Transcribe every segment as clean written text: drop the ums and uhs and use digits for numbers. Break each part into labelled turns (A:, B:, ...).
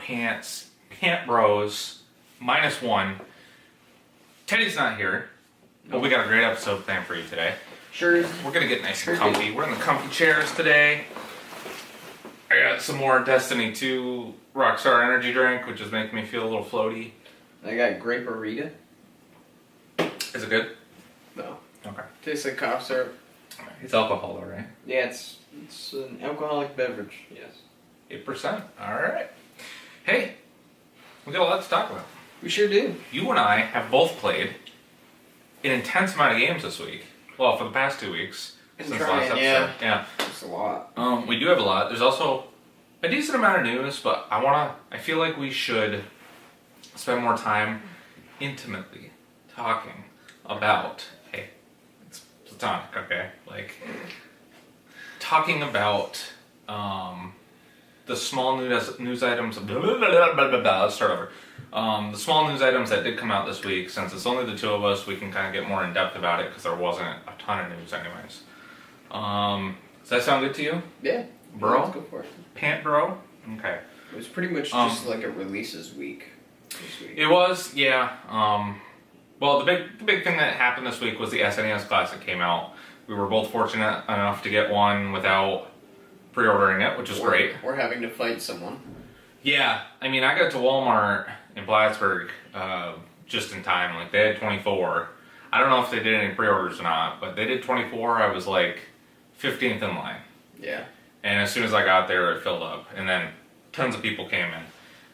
A: Pants, Pant Bros, -1. Teddy's not here, but we got a great episode planned for you today.
B: Sure.
A: We're gonna get nice and comfy. We're in the comfy chairs today. I got some more Destiny 2 Rockstar energy drink, which is making me feel a little floaty.
B: I got grape Arita.
A: Is it good?
B: No.
A: Okay.
B: Tastes like cough syrup.
A: It's alcohol though, right?
B: Yeah, it's an alcoholic beverage. Yes.
A: 8%. Alright. Hey, we got a lot to talk about.
B: We sure do.
A: You and I have both played an intense amount of games this week. Well, for the past 2 weeks.
B: Been
A: Since
B: trying,
A: last episode.
B: yeah. It's a lot.
A: We do have a lot. There's also a decent amount of news, but I feel like we should spend more time intimately talking about, hey, it's platonic, okay? Like, talking about the small news items. Let's start over. The small news items that did come out this week. Since it's only the two of us, we can kind of get more in depth about it because there wasn't a ton of news, anyways. Does that sound good to you?
B: Yeah.
A: Bro?
B: Let's go for it.
A: Pant Bro? Okay.
B: It was pretty much just like a releases week this week.
A: It was, yeah. Well, the big thing that happened this week was the SNES Classic came out. We were both fortunate enough to get one without pre-ordering it, which was great.
B: We're having to fight someone.
A: Yeah, I mean, I got to Walmart in Plattsburgh just in time. Like, they had 24. I don't know if they did any pre-orders or not, but they did 24. I was like 15th in line.
B: Yeah.
A: And as soon as I got there, it filled up. And then tons of people came in.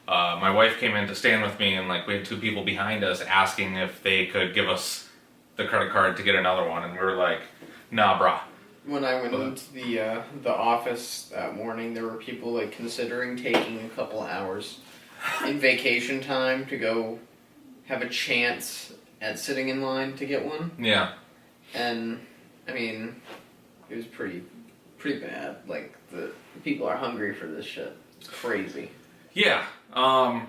A: My wife came in to stand with me, and like we had two people behind us asking if they could give us the credit card to get another one. And we were like, nah, brah.
B: When I went into the office that morning, there were people like considering taking a couple hours in vacation time to go have a chance at sitting in line to get one.
A: Yeah.
B: And I mean, it was pretty bad. Like the people are hungry for this shit. It's crazy.
A: Yeah. I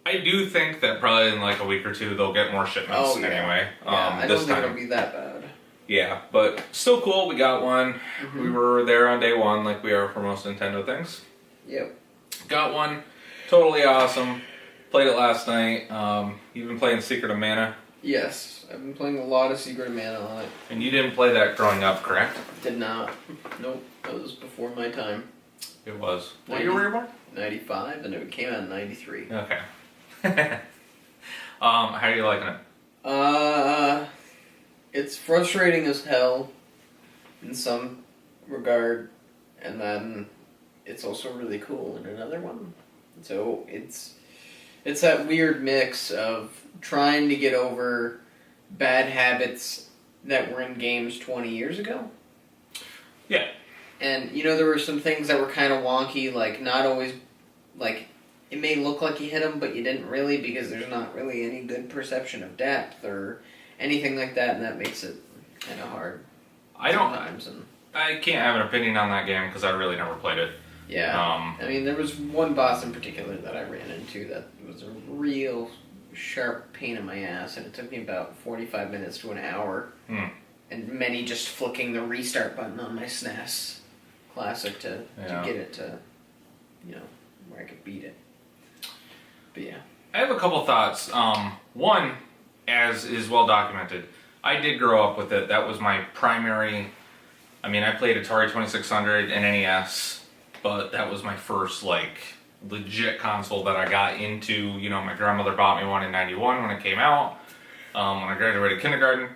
A: do think that probably in like a week or two they'll get more shipments anyway.
B: Yeah, I don't think it'll be that bad.
A: Yeah, but still cool. We got one. Mm-hmm. We were there on day one, like we are for most Nintendo things.
B: Yep.
A: Got one. Totally awesome. Played it last night. You've been playing Secret of Mana?
B: Yes, I've been playing a lot of Secret of Mana on it.
A: And you didn't play that growing up, correct?
B: Did not. Nope. That was before my time.
A: It was. What year were you born?
B: 95, and it came out in 93.
A: Okay. How are you liking it?
B: It's frustrating as hell in some regard, and then it's also really cool in another one. So it's that weird mix of trying to get over bad habits that were in games 20 years ago.
A: Yeah.
B: And, you know, there were some things that were kind of wonky, like not always, like, it may look like you hit them, but you didn't really because there's not really any good perception of depth or anything like that, and that makes it kind of hard. I
A: can't have an opinion on that game because I really never played it.
B: Yeah. I mean, there was one boss in particular that I ran into that was a real sharp pain in my ass, and it took me about 45 minutes to an hour. And many just flicking the restart button on my SNES Classic to get it to, you know, where I could beat it. But yeah.
A: I have a couple thoughts. One, as is well documented, I did grow up with it. That was my primary. I mean, I played Atari 2600 and NES, but that was my first like legit console that I got into. You know, my grandmother bought me one in '91 when it came out. When I graduated kindergarten,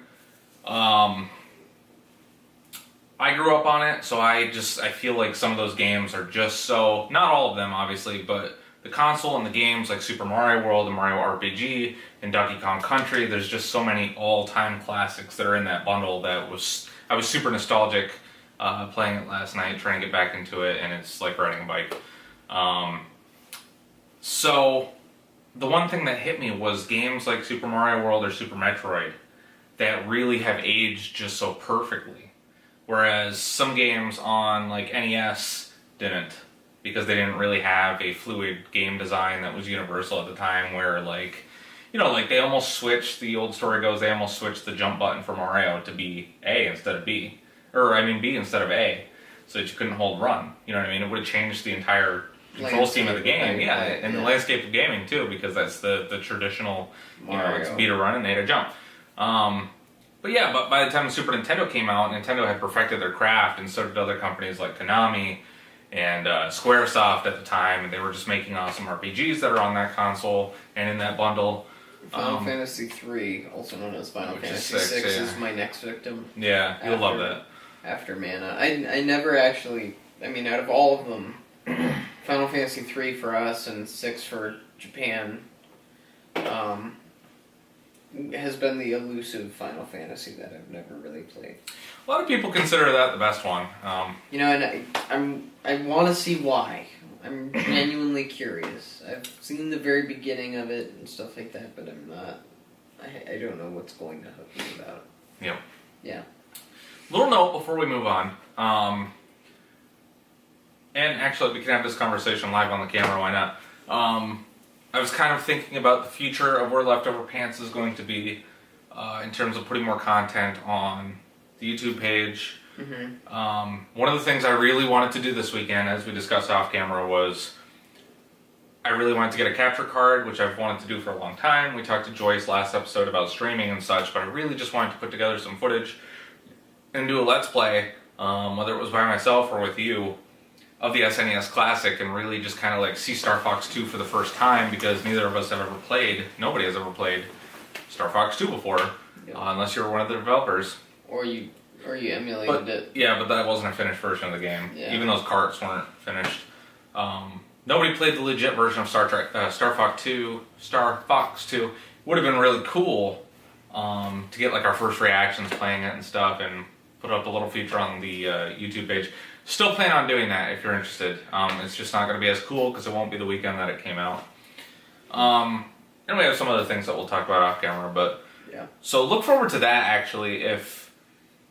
A: I grew up on it, so I feel like some of those games are just so, not all of them obviously, but the console and the games like Super Mario World and Mario RPG and Donkey Kong Country, there's just so many all-time classics that are in that bundle that I was super nostalgic playing it last night, trying to get back into it, and it's like riding a bike. So the one thing that hit me was games like Super Mario World or Super Metroid that really have aged just so perfectly. Whereas some games on like NES didn't, because they didn't really have a fluid game design that was universal at the time, where like, you know, like they almost switched, the old story goes, they almost switched the jump button for Mario to be A instead of B. Or, I mean, B instead of A, so that you couldn't hold run. You know what I mean? It would have changed the entire control scheme of the game, and the
B: yeah.
A: landscape of gaming too, because that's the traditional, it's
B: Mario.
A: B to run and A to jump. But by the time the Super Nintendo came out, Nintendo had perfected their craft, and so did other companies like Konami and Squaresoft at the time, and they were just making awesome RPGs that are on that console and in that bundle.
B: Final Fantasy III, also known as Final Fantasy VI, is my next victim.
A: Yeah, you'll love that.
B: After Mana. I never actually, out of all of them, Final Fantasy III for us and 6 for Japan has been the elusive Final Fantasy that I've never really played.
A: A lot of people consider that the best one.
B: And I want to see why. I'm genuinely curious. I've seen the very beginning of it and stuff like that, but I'm not. I don't know what's going to hook me about it.
A: Yep.
B: Yeah.
A: Little note before we move on. And actually, we can have this conversation live on the camera. Why not? I was kind of thinking about the future of where Leftover Pants is going to be in terms of putting more content on the YouTube page. Mm-hmm. One of the things I really wanted to do this weekend, as we discussed off camera, was I really wanted to get a capture card, which I've wanted to do for a long time. We talked to Joyce last episode about streaming and such, but I really just wanted to put together some footage and do a Let's Play, whether it was by myself or with you, of the SNES Classic, and really just kind of like see Star Fox 2 for the first time, because neither of us have ever played, nobody has ever played Star Fox 2 before, unless you're one of the developers.
B: Or you emulated it.
A: Yeah, but that wasn't a finished version of the game.
B: Yeah.
A: Even those carts weren't finished. Nobody played the legit version of Star Fox 2. Would have been really cool to get like our first reactions playing it and stuff, and put up a little feature on the YouTube page. Still plan on doing that if you're interested. It's just not going to be as cool because it won't be the weekend that it came out. And we have some other things that we'll talk about off camera, but
B: yeah.
A: So look forward to that actually if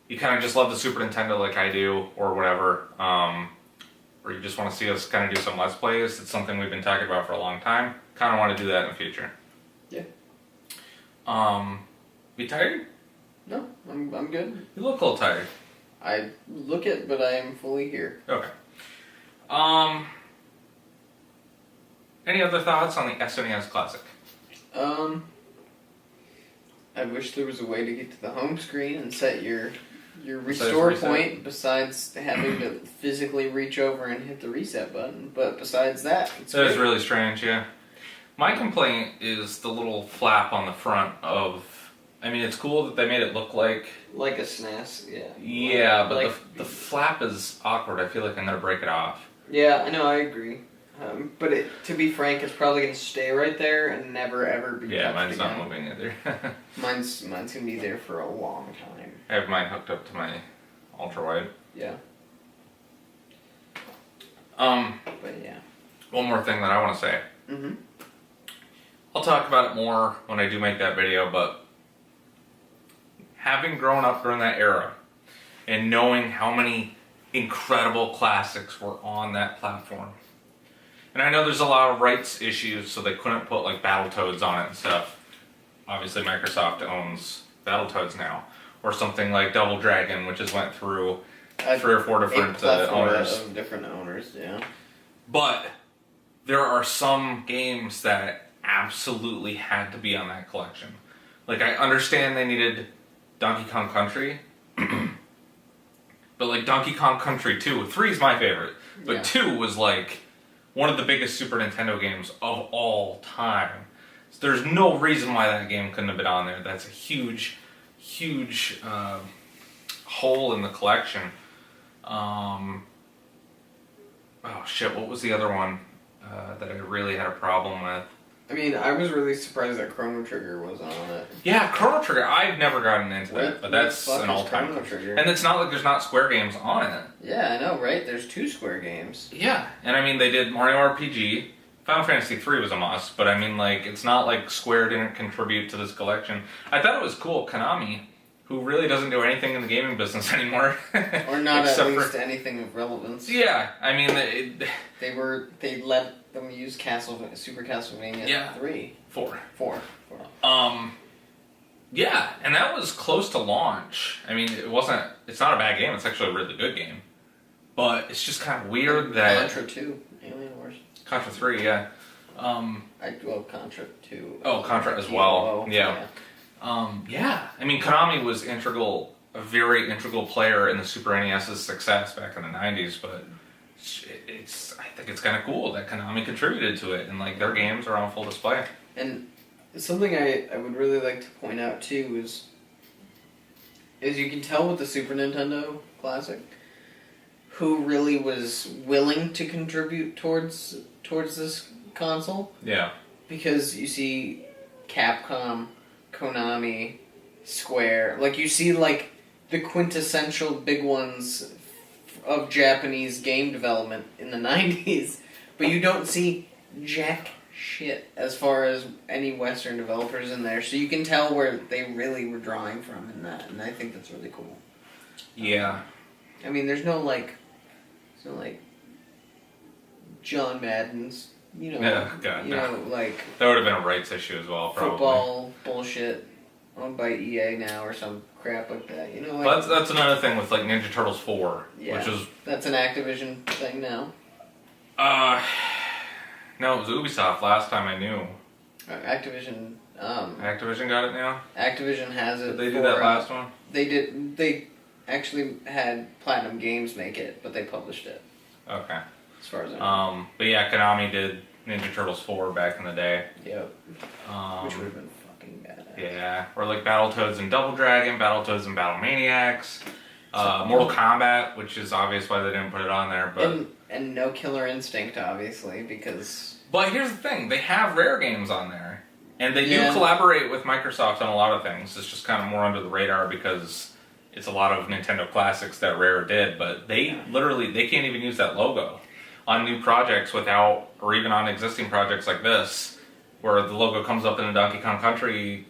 A: you kind of just love the Super Nintendo like I do, or whatever, or you just want to see us kind of do some Let's Plays. It's something we've been talking about for a long time. Kind of want to do that in the future.
B: Yeah.
A: You tired?
B: No, I'm good.
A: You look a little tired.
B: I look it, but I am fully here.
A: Okay. Any other thoughts on the SNES Classic?
B: I wish there was a way to get to the home screen and set your restore point besides having to physically reach over and hit the reset button. But besides that,
A: That is really strange, yeah. My complaint is the little flap on the front of... it's cool that they made it look like
B: a SNES, yeah.
A: Yeah, but the flap is awkward. I feel like I'm going to break it off.
B: Yeah, I know, I agree. But to be frank, it's probably going to stay right there and never ever be touched
A: mine's
B: again.
A: not moving either.
B: Mine's going to be there for a long time.
A: I have mine hooked up to my ultra-wide.
B: Yeah. But yeah.
A: One more thing that I want to say.
B: Mm-hmm.
A: I'll talk about it more when I do make that video, but having grown up during that era and knowing how many incredible classics were on that platform. And I know there's a lot of rights issues, so they couldn't put like Battletoads on it and stuff. Obviously Microsoft owns Battletoads now. Or something like Double Dragon, which has went through 3 or 4 different owners.
B: Of different owners, yeah.
A: But there are some games that absolutely had to be on that collection. Like, I understand they needed Donkey Kong Country, but like Donkey Kong Country 2, 3 is my favorite, but 2 was like one of the biggest Super Nintendo games of all time. So there's no reason why that game couldn't have been on there. That's a huge hole in the collection. Oh shit, what was the other one that I really had a problem with?
B: I was really surprised that Chrono Trigger was on it.
A: Yeah, Chrono Trigger. I've never gotten into that, but that's an all-time.
B: Chrono Trigger?
A: And it's not like there's not Square games on it.
B: Yeah, I know, right? There's 2 Square games.
A: Yeah, and they did Mario RPG. Final Fantasy III was a must, but it's not like Square didn't contribute to this collection. I thought it was cool. Konami, who really doesn't do anything in the gaming business anymore.
B: Or not at least anything of relevance.
A: Yeah,
B: They let them use Super Castlevania 3.
A: 4.
B: 4.
A: Yeah, and that was close to launch. It's not a bad game, it's actually a really good game. But it's just kind of weird that...
B: Contra 2, Alien Wars.
A: Contra 3, yeah.
B: Contra 2.
A: Oh, Contra as well. Yeah. Yeah. I mean, Konami was a very integral player in the Super NES's success back in the 90s, but I think it's kind of cool that Konami contributed to it, and like their games are on full display.
B: And something I would really like to point out too is you can tell with the Super Nintendo Classic who really was willing to contribute towards this console.
A: Yeah.
B: Because you see Capcom, Konami, Square, like you see like the quintessential big ones of Japanese game development in the 90s, but you don't see jack shit as far as any Western developers in there, so you can tell where they really were drawing from in that, and I think that's really cool.
A: Yeah.
B: I mean, there's no John Madden's, you know, like
A: that would have been a rights issue as well, probably.
B: Football bullshit owned by EA now or some crap like that, you know. Like,
A: but that's another thing with like Ninja Turtles 4, which is
B: that's an Activision thing now.
A: No, it was Ubisoft last time I knew.
B: Activision.
A: Activision got it now?
B: Activision has it.
A: Did they do that last one?
B: They did. They actually had Platinum Games make it, but they published it.
A: Okay.
B: As far as I know.
A: But yeah, Konami did Ninja Turtles 4 back in the day.
B: Yep. Which would have been fucking badass.
A: Yeah. Or like Battletoads and Double Dragon, Battletoads and Battle Maniacs, Mortal Kombat, which is obvious why they didn't put it on there, but
B: and no Killer Instinct, obviously, because.
A: But here's the thing: they have Rare games on there, and they do collaborate with Microsoft on a lot of things. It's just kind of more under the radar because it's a lot of Nintendo classics that Rare did. But they can't even use that logo on new projects without, or even on existing projects like this, where the logo comes up in the Donkey Kong Country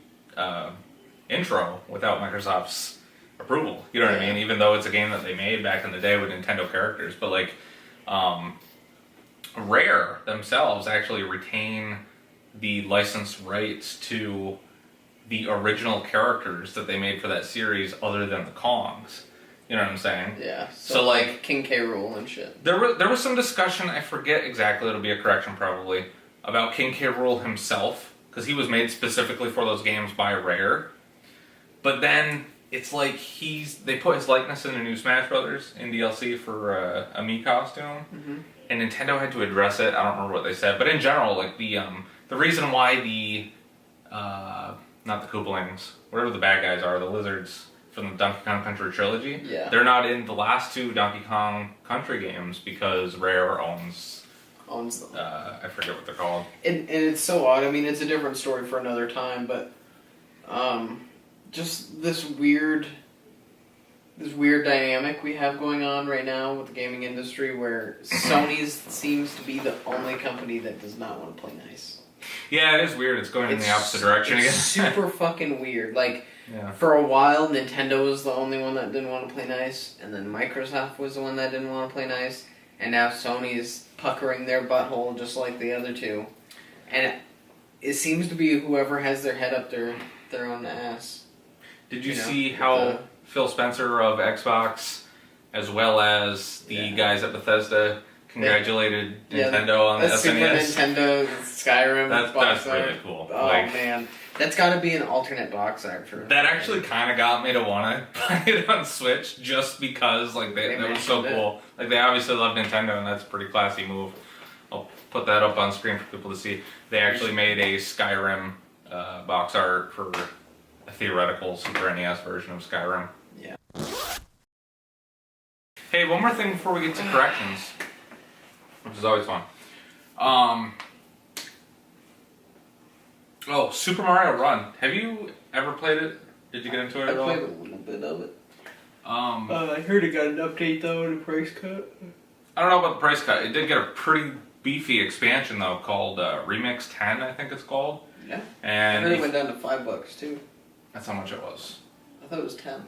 A: intro without Microsoft's approval. You know what I mean? Even though it's a game that they made back in the day with Nintendo characters, but like. Rare themselves actually retain the licensed rights to the original characters that they made for that series other than the Kongs. You know what I'm saying?
B: Yeah.
A: So like
B: King K. Rool and shit.
A: There was some discussion, I forget exactly, it'll be a correction probably, about King K. Rool himself, because he was made specifically for those games by Rare. But then it's like they put his likeness in the new Smash Brothers in DLC for a Mii costume, and Nintendo had to address it. I don't remember what they said, but in general, like the reason why not the Koopalings, whatever the bad guys are, the lizards from the Donkey Kong Country trilogy, they're not in the last two Donkey Kong Country games because Rare owns them. I forget what they're called.
B: And it's so odd. I mean, it's a different story for another time, but just this weird dynamic we have going on right now with the gaming industry where Sony seems to be the only company that does not want to play nice.
A: Yeah, it is weird. It's going in the opposite direction again.
B: It's super fucking weird. Like, for a while, Nintendo was the only one that didn't want to play nice, and then Microsoft was the one that didn't want to play nice, and now Sony's puckering their butthole just like the other two. And it seems to be whoever has their head up their own ass.
A: Did you see how Phil Spencer of Xbox, as well as the guys at Bethesda, congratulated Nintendo on the SNES?
B: Super Nintendo, Skyrim.
A: That's really cool.
B: Oh, man. That's got to be an alternate box art for...
A: That actually kind of got me to want to buy it on Switch, just because like that was so cool. Like, they obviously love Nintendo, and that's a pretty classy move. I'll put that up on screen for people to see. They actually made a Skyrim box art for a theoretical Super NES version of Skyrim.
B: Yeah.
A: Hey, one more thing before we get to corrections, which is always fun. Super Mario Run. Have you ever played it? Did you get into it at all?
B: I played a little bit of it.
A: I
B: heard it got an update though and a price cut.
A: I don't know about the price cut. It did get a pretty beefy expansion though, called Remix 10, I think it's called.
B: Yeah.
A: And
B: I heard it went down to $5 too.
A: That's how much it was.
B: I thought it was 10.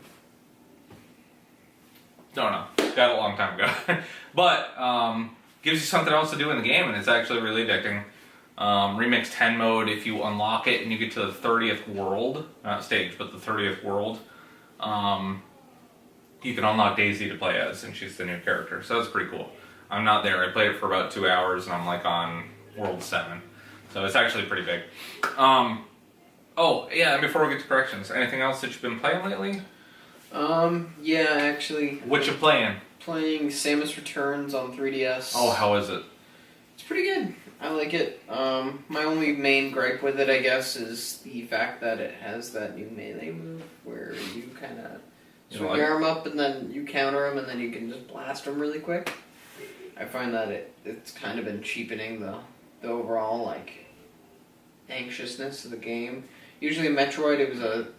A: Don't know. Got it a long time ago. But gives you something else to do in the game, and it's actually really addicting. Remix 10 mode, if you unlock it and you get to the 30th world, not stage, but the 30th world, you can unlock Daisy to play as, and she's the new character, so that's pretty cool. I'm not there. I played it for about 2 hours, and I'm like on World 7. So it's actually pretty big. Oh, yeah, and before we get to corrections, anything else that you've been playing lately?
B: Yeah, actually.
A: What you playing?
B: Playing Samus Returns on 3DS.
A: Oh, how is it?
B: It's pretty good. I like it. My only main gripe with it, I guess, is the fact that it has that new melee move where you kind of swing your arm up and then you counter them and then you can just blast them really quick. I find that it's kind of been cheapening the overall like anxiousness of the game. Usually in Metroid, it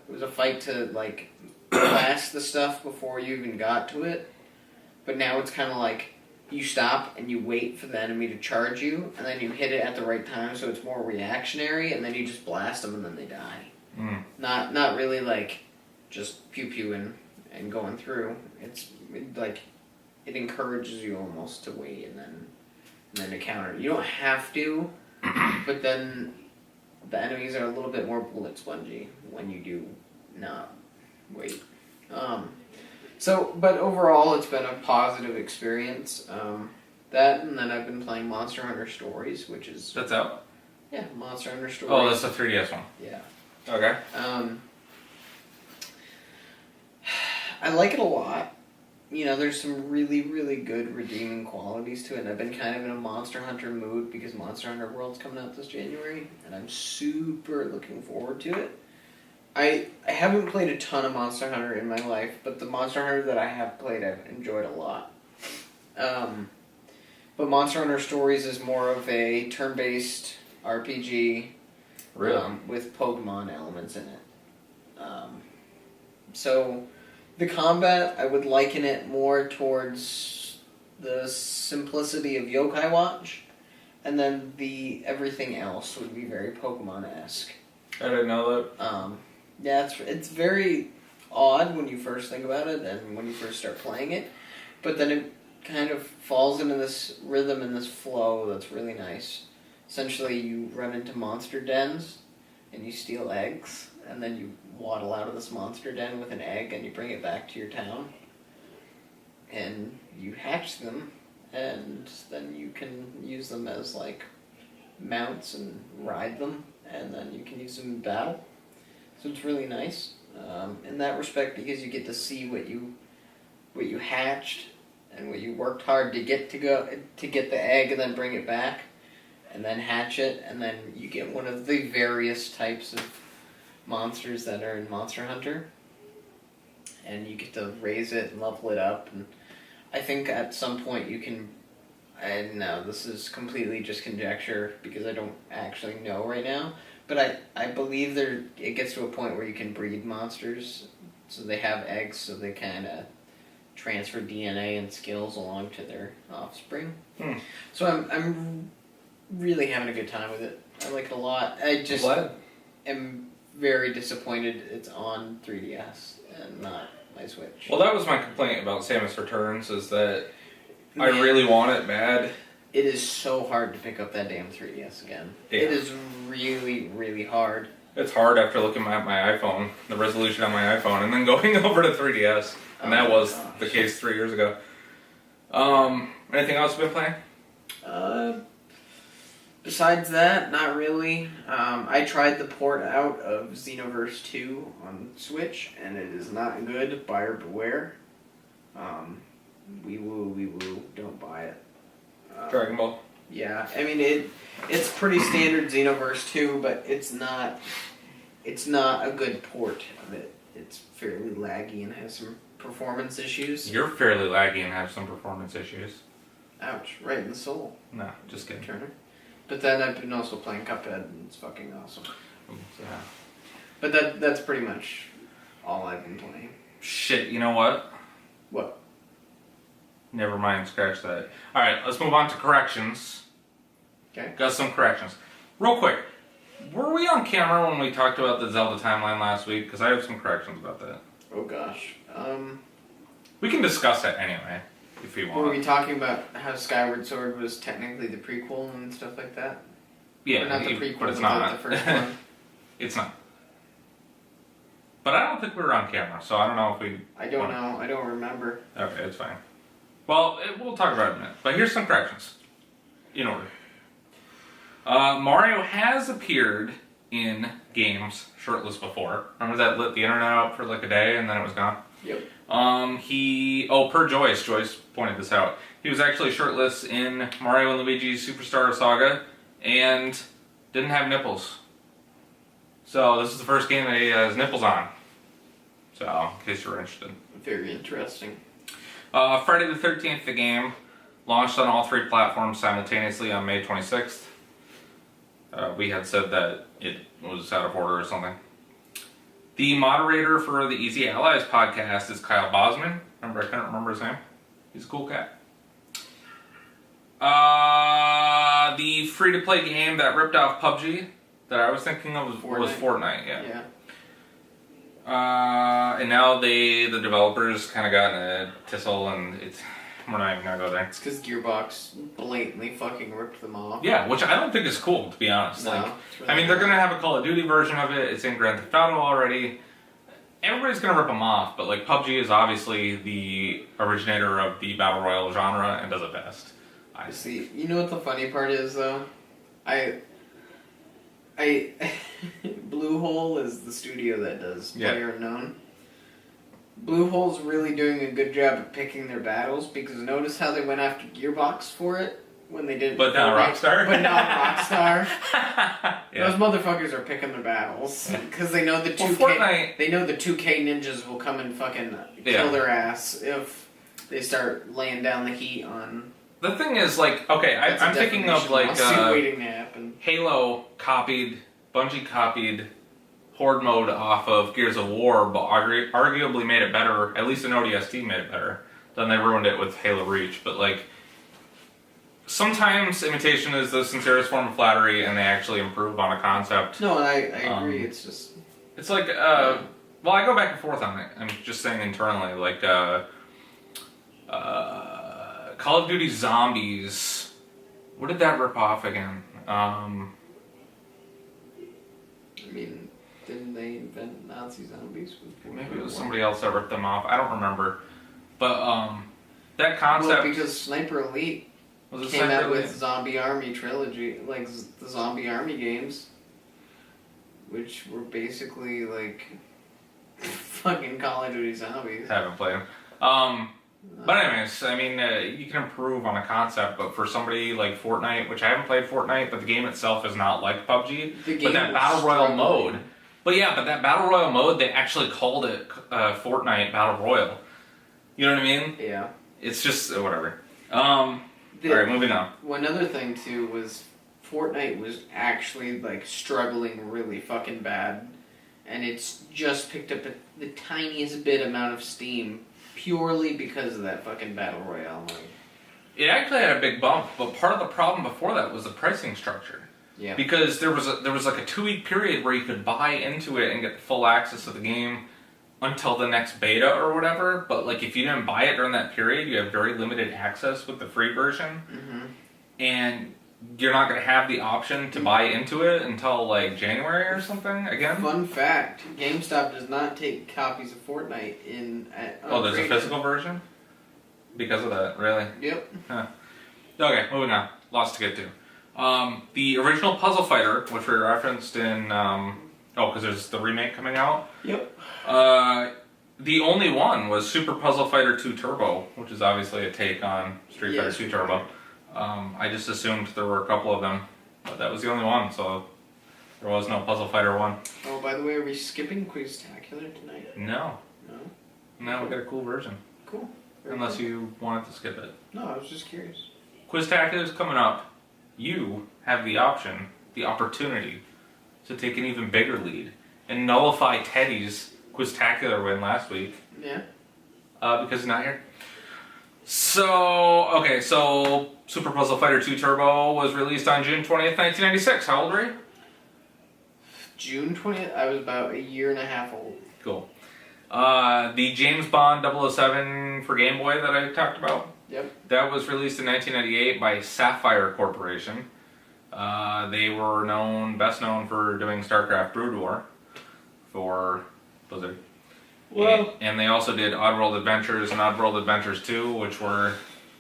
B: was a fight to like blast the stuff before you even got to it, but now it's kind of like you stop and you wait for the enemy to charge you, and then you hit it at the right time, so it's more reactionary, and then you just blast them and then they die. Not really like just pew pew and going through. It's like it encourages you almost to wait and then to counter. You don't have to, but then the enemies are a little bit more bullet spongy when you do not wait. But overall, it's been a positive experience. That, and then I've been playing Monster Hunter Stories, which is...
A: That's out?
B: Yeah, Monster Hunter Stories.
A: Oh, that's the 3DS one.
B: Yeah.
A: Okay.
B: I like it a lot. You know, there's some really, really good redeeming qualities to it, and I've been kind of in a Monster Hunter mood because Monster Hunter World's coming out this January, and I'm super looking forward to it. I haven't played a ton of Monster Hunter in my life, but the Monster Hunter that I have played, I've enjoyed a lot. But Monster Hunter Stories is more of a turn-based RPG with Pokemon elements in it. So the combat, I would liken it more towards the simplicity of Yokai Watch, and then the everything else would be very Pokemon-esque.
A: I didn't know that.
B: Yeah, it's very odd when you first think about it and when you first start playing it, but then it kind of falls into this rhythm and this flow that's really nice. Essentially, you run into monster dens and you steal eggs, and then you waddle out of this monster den with an egg and you bring it back to your town, and you hatch them, and then you can use them as like mounts and ride them, and then you can use them in battle. So it's really nice in that respect because you get to see what you hatched and what you worked hard to get the egg and then bring it back and then hatch it, and then you get one of the various types of monsters that are in Monster Hunter, and you get to raise it and level it up. And I think at some point you can, and no, this is completely just conjecture because I don't actually know right now, but I believe it gets to a point where you can breed monsters, so they have eggs, so they kind of transfer DNA and skills along to their offspring. So I'm really having a good time with it. I like it a lot. I just am very disappointed it's on 3DS and not my Switch.
A: Well, that was my complaint about Samus Returns, is that I really want it bad.
B: It is so hard to pick up that damn 3DS again. Yeah. It is really, really hard.
A: It's hard after looking at my iPhone, the resolution on my iPhone, and then going over to 3DS. And that was the case 3 years ago. Anything else you've been playing?
B: Besides that, not really. I tried the port out of Xenoverse 2 on Switch, and it is not good. Buyer beware. Wee woo, don't buy it.
A: Dragon Ball.
B: Yeah, I mean it's pretty standard Xenoverse 2, but it's not a good port of it. It's fairly laggy and has some performance issues.
A: You're fairly laggy and have some performance issues.
B: Ouch, right in the soul.
A: No, just kidding.
B: Turner. But then I've been also playing Cuphead, and it's fucking awesome.
A: Yeah.
B: But that's pretty much all I've been playing.
A: Shit, you know what?
B: What?
A: Never mind, scratch that. Alright, let's move on to corrections.
B: Okay.
A: Got some corrections. Real quick, were we on camera when we talked about the Zelda timeline last week? Because I have some corrections about that.
B: Oh gosh.
A: We can discuss it anyway, if you want.
B: Were we talking about how Skyward Sword was technically the prequel and stuff like that?
A: Yeah,
B: or not the prequel,
A: but it's not.
B: The first one?
A: It's not. But I don't think we were on camera, so I don't know if we...
B: I don't know. I don't remember.
A: Okay, it's fine. Well, we'll talk about it in a minute. But here's some corrections. In order. Mario has appeared in games shirtless before. Remember that lit the internet out for like a day and then it was gone?
B: Yep.
A: Per Joyce pointed this out. He was actually shirtless in Mario and Luigi's Superstar Saga and didn't have nipples. So this is the first game that he has nipples on. So, in case you're interested.
B: Very interesting.
A: Friday the 13th, the game launched on all 3 platforms simultaneously on May 26th. We had said that it was out of order or something. The moderator for the Easy Allies podcast is Kyle Bosman. Remember, I couldn't remember his name. He's a cool cat. The free-to-play game that ripped off PUBG that I was thinking of was Fortnite. Yeah. And now the developers kind of got in a tussle, and we're not even gonna go there.
B: It's because Gearbox blatantly fucking ripped them off.
A: Yeah, which I don't think is cool, to be honest.
B: No,
A: like,
B: really
A: I mean, they're gonna have a Call of Duty version of it. It's in Grand Theft Auto already. Everybody's gonna rip them off, but like PUBG is obviously the originator of the battle royale genre and does it best. I
B: see. You know what the funny part is, though? I Bluehole is the studio that does PlayerUnknown. Bluehole's really doing a good job at picking their battles, because notice how they went after Gearbox for it when they did.
A: But not Rockstar.
B: But not Rockstar. Those motherfuckers are picking their battles because they know the 2K. They know the 2K ninjas will come and fucking kill their ass if they start laying down the heat on.
A: The thing is, like, okay, I'm thinking of like
B: waiting to happen.
A: Halo Bungie copied Horde mode off of Gears of War, but arguably made it better, at least an ODST made it better. Then they ruined it with Halo Reach, but like, sometimes imitation is the sincerest form of flattery and they actually improve on a concept.
B: No, and I agree, it's just...
A: It's like, well, I go back and forth on it. I'm just saying internally, like, Call of Duty Zombies, what did that rip off again? I
B: mean, didn't they invent Nazi zombies?
A: Maybe it was somebody else that ripped them off. I don't remember. But that concept...
B: Well, because Sniper Elite came out with Zombie Army trilogy, like the Zombie Army games, which were basically like fucking Call of Duty Zombies.
A: Haven't played them. But anyways, I mean, you can improve on a concept, but for somebody like Fortnite, which I haven't played Fortnite, but the game itself is not like PUBG, but that Battle Royale mode... But yeah, but that Battle Royale mode, they actually called it Fortnite Battle Royale. You know what I mean?
B: Yeah.
A: It's just, whatever. Alright, moving on.
B: One other thing, too, was Fortnite was actually, like, struggling really fucking bad. And it's just picked up the tiniest bit amount of steam purely because of that fucking Battle Royale mode.
A: It actually had a big bump, but part of the problem before that was the pricing structure.
B: Yeah.
A: Because there was like a 2-week period where you could buy into it and get full access to the game until the next beta or whatever. But like if you didn't buy it during that period, you have very limited access with the free version, and you're not going to have the option to buy into it until like January or something again.
B: Fun fact: GameStop does not take copies of Fortnite in.
A: There's a physical version because of that, really?
B: Yep.
A: Huh. Okay, moving on. Lots to get to. The original Puzzle Fighter, which we referenced in, because there's the remake coming out.
B: Yep.
A: The only one was Super Puzzle Fighter 2 Turbo, which is obviously a take on Street Fighter 2 Turbo. I just assumed there were a couple of them, but that was the only one, so there was no Puzzle Fighter 1.
B: Oh, by the way, are we skipping Quiztacular tonight?
A: No.
B: No?
A: No, we got a cool version.
B: Cool.
A: Unless you wanted to skip it.
B: No, I was just curious.
A: Quiztacular is coming up. You have the option, the opportunity, to take an even bigger lead and nullify Teddy's Quiztacular win last week.
B: Yeah.
A: Because he's not here. So Super Puzzle Fighter 2 Turbo was released on June 20th, 1996. How old were you?
B: June 20th? I was about a year and a half old.
A: Cool. The James Bond 007 for Game Boy that I talked about?
B: Yep.
A: That was released in 1998 by Sapphire Corporation. They were best known for doing StarCraft Brood War for Blizzard.
B: Well,
A: and they also did Oddworld Adventures and Oddworld Adventures 2, which were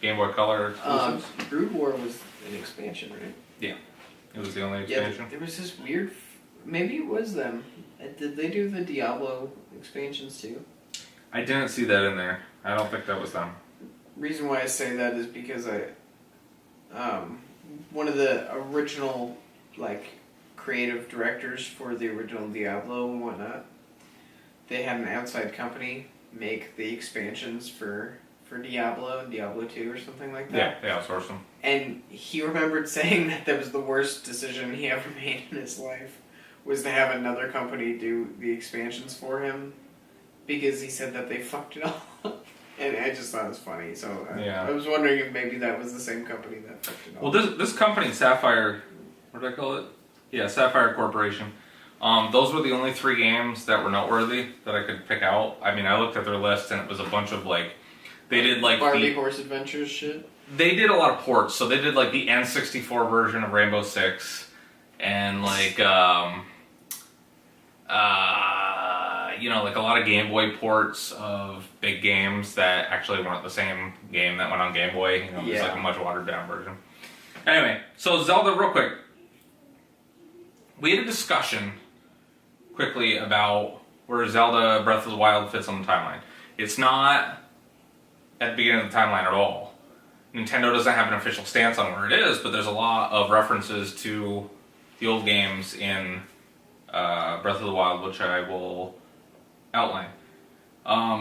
A: Game Boy Color exclusives.
B: Brood War was an expansion, right?
A: Yeah, it was the only expansion.
B: Yeah, there was this weird. Maybe it was them. Did they do the Diablo expansions too?
A: I didn't see that in there. I don't think that was them.
B: Reason why I say that is because one of the original creative directors for the original Diablo and whatnot, they had an outside company make the expansions for Diablo and Diablo 2 or something like that.
A: Yeah, they outsourced them.
B: And he remembered saying that was the worst decision he ever made in his life, was to have another company do the expansions for him, because he said that they fucked it all up. And I just thought it was funny, so I was wondering if maybe that was the same company that fucked it all up.
A: Well, this company, Sapphire, what did I call it? Yeah, Sapphire Corporation. Those were the only 3 games that were noteworthy that I could pick out. I mean, I looked at their list and it was a bunch of they did
B: Barbie Horse Adventures shit?
A: They did a lot of ports, so they did the N64 version of Rainbow Six, and a lot of Game Boy ports of big games that actually weren't the same game that went on Game Boy. It was a much watered down version. Anyway, so Zelda, real quick. We had a discussion quickly about where Zelda Breath of the Wild fits on the timeline. It's not at the beginning of the timeline at all. Nintendo doesn't have an official stance on where it is, but there's a lot of references to the old games in Breath of the Wild, which I will outline.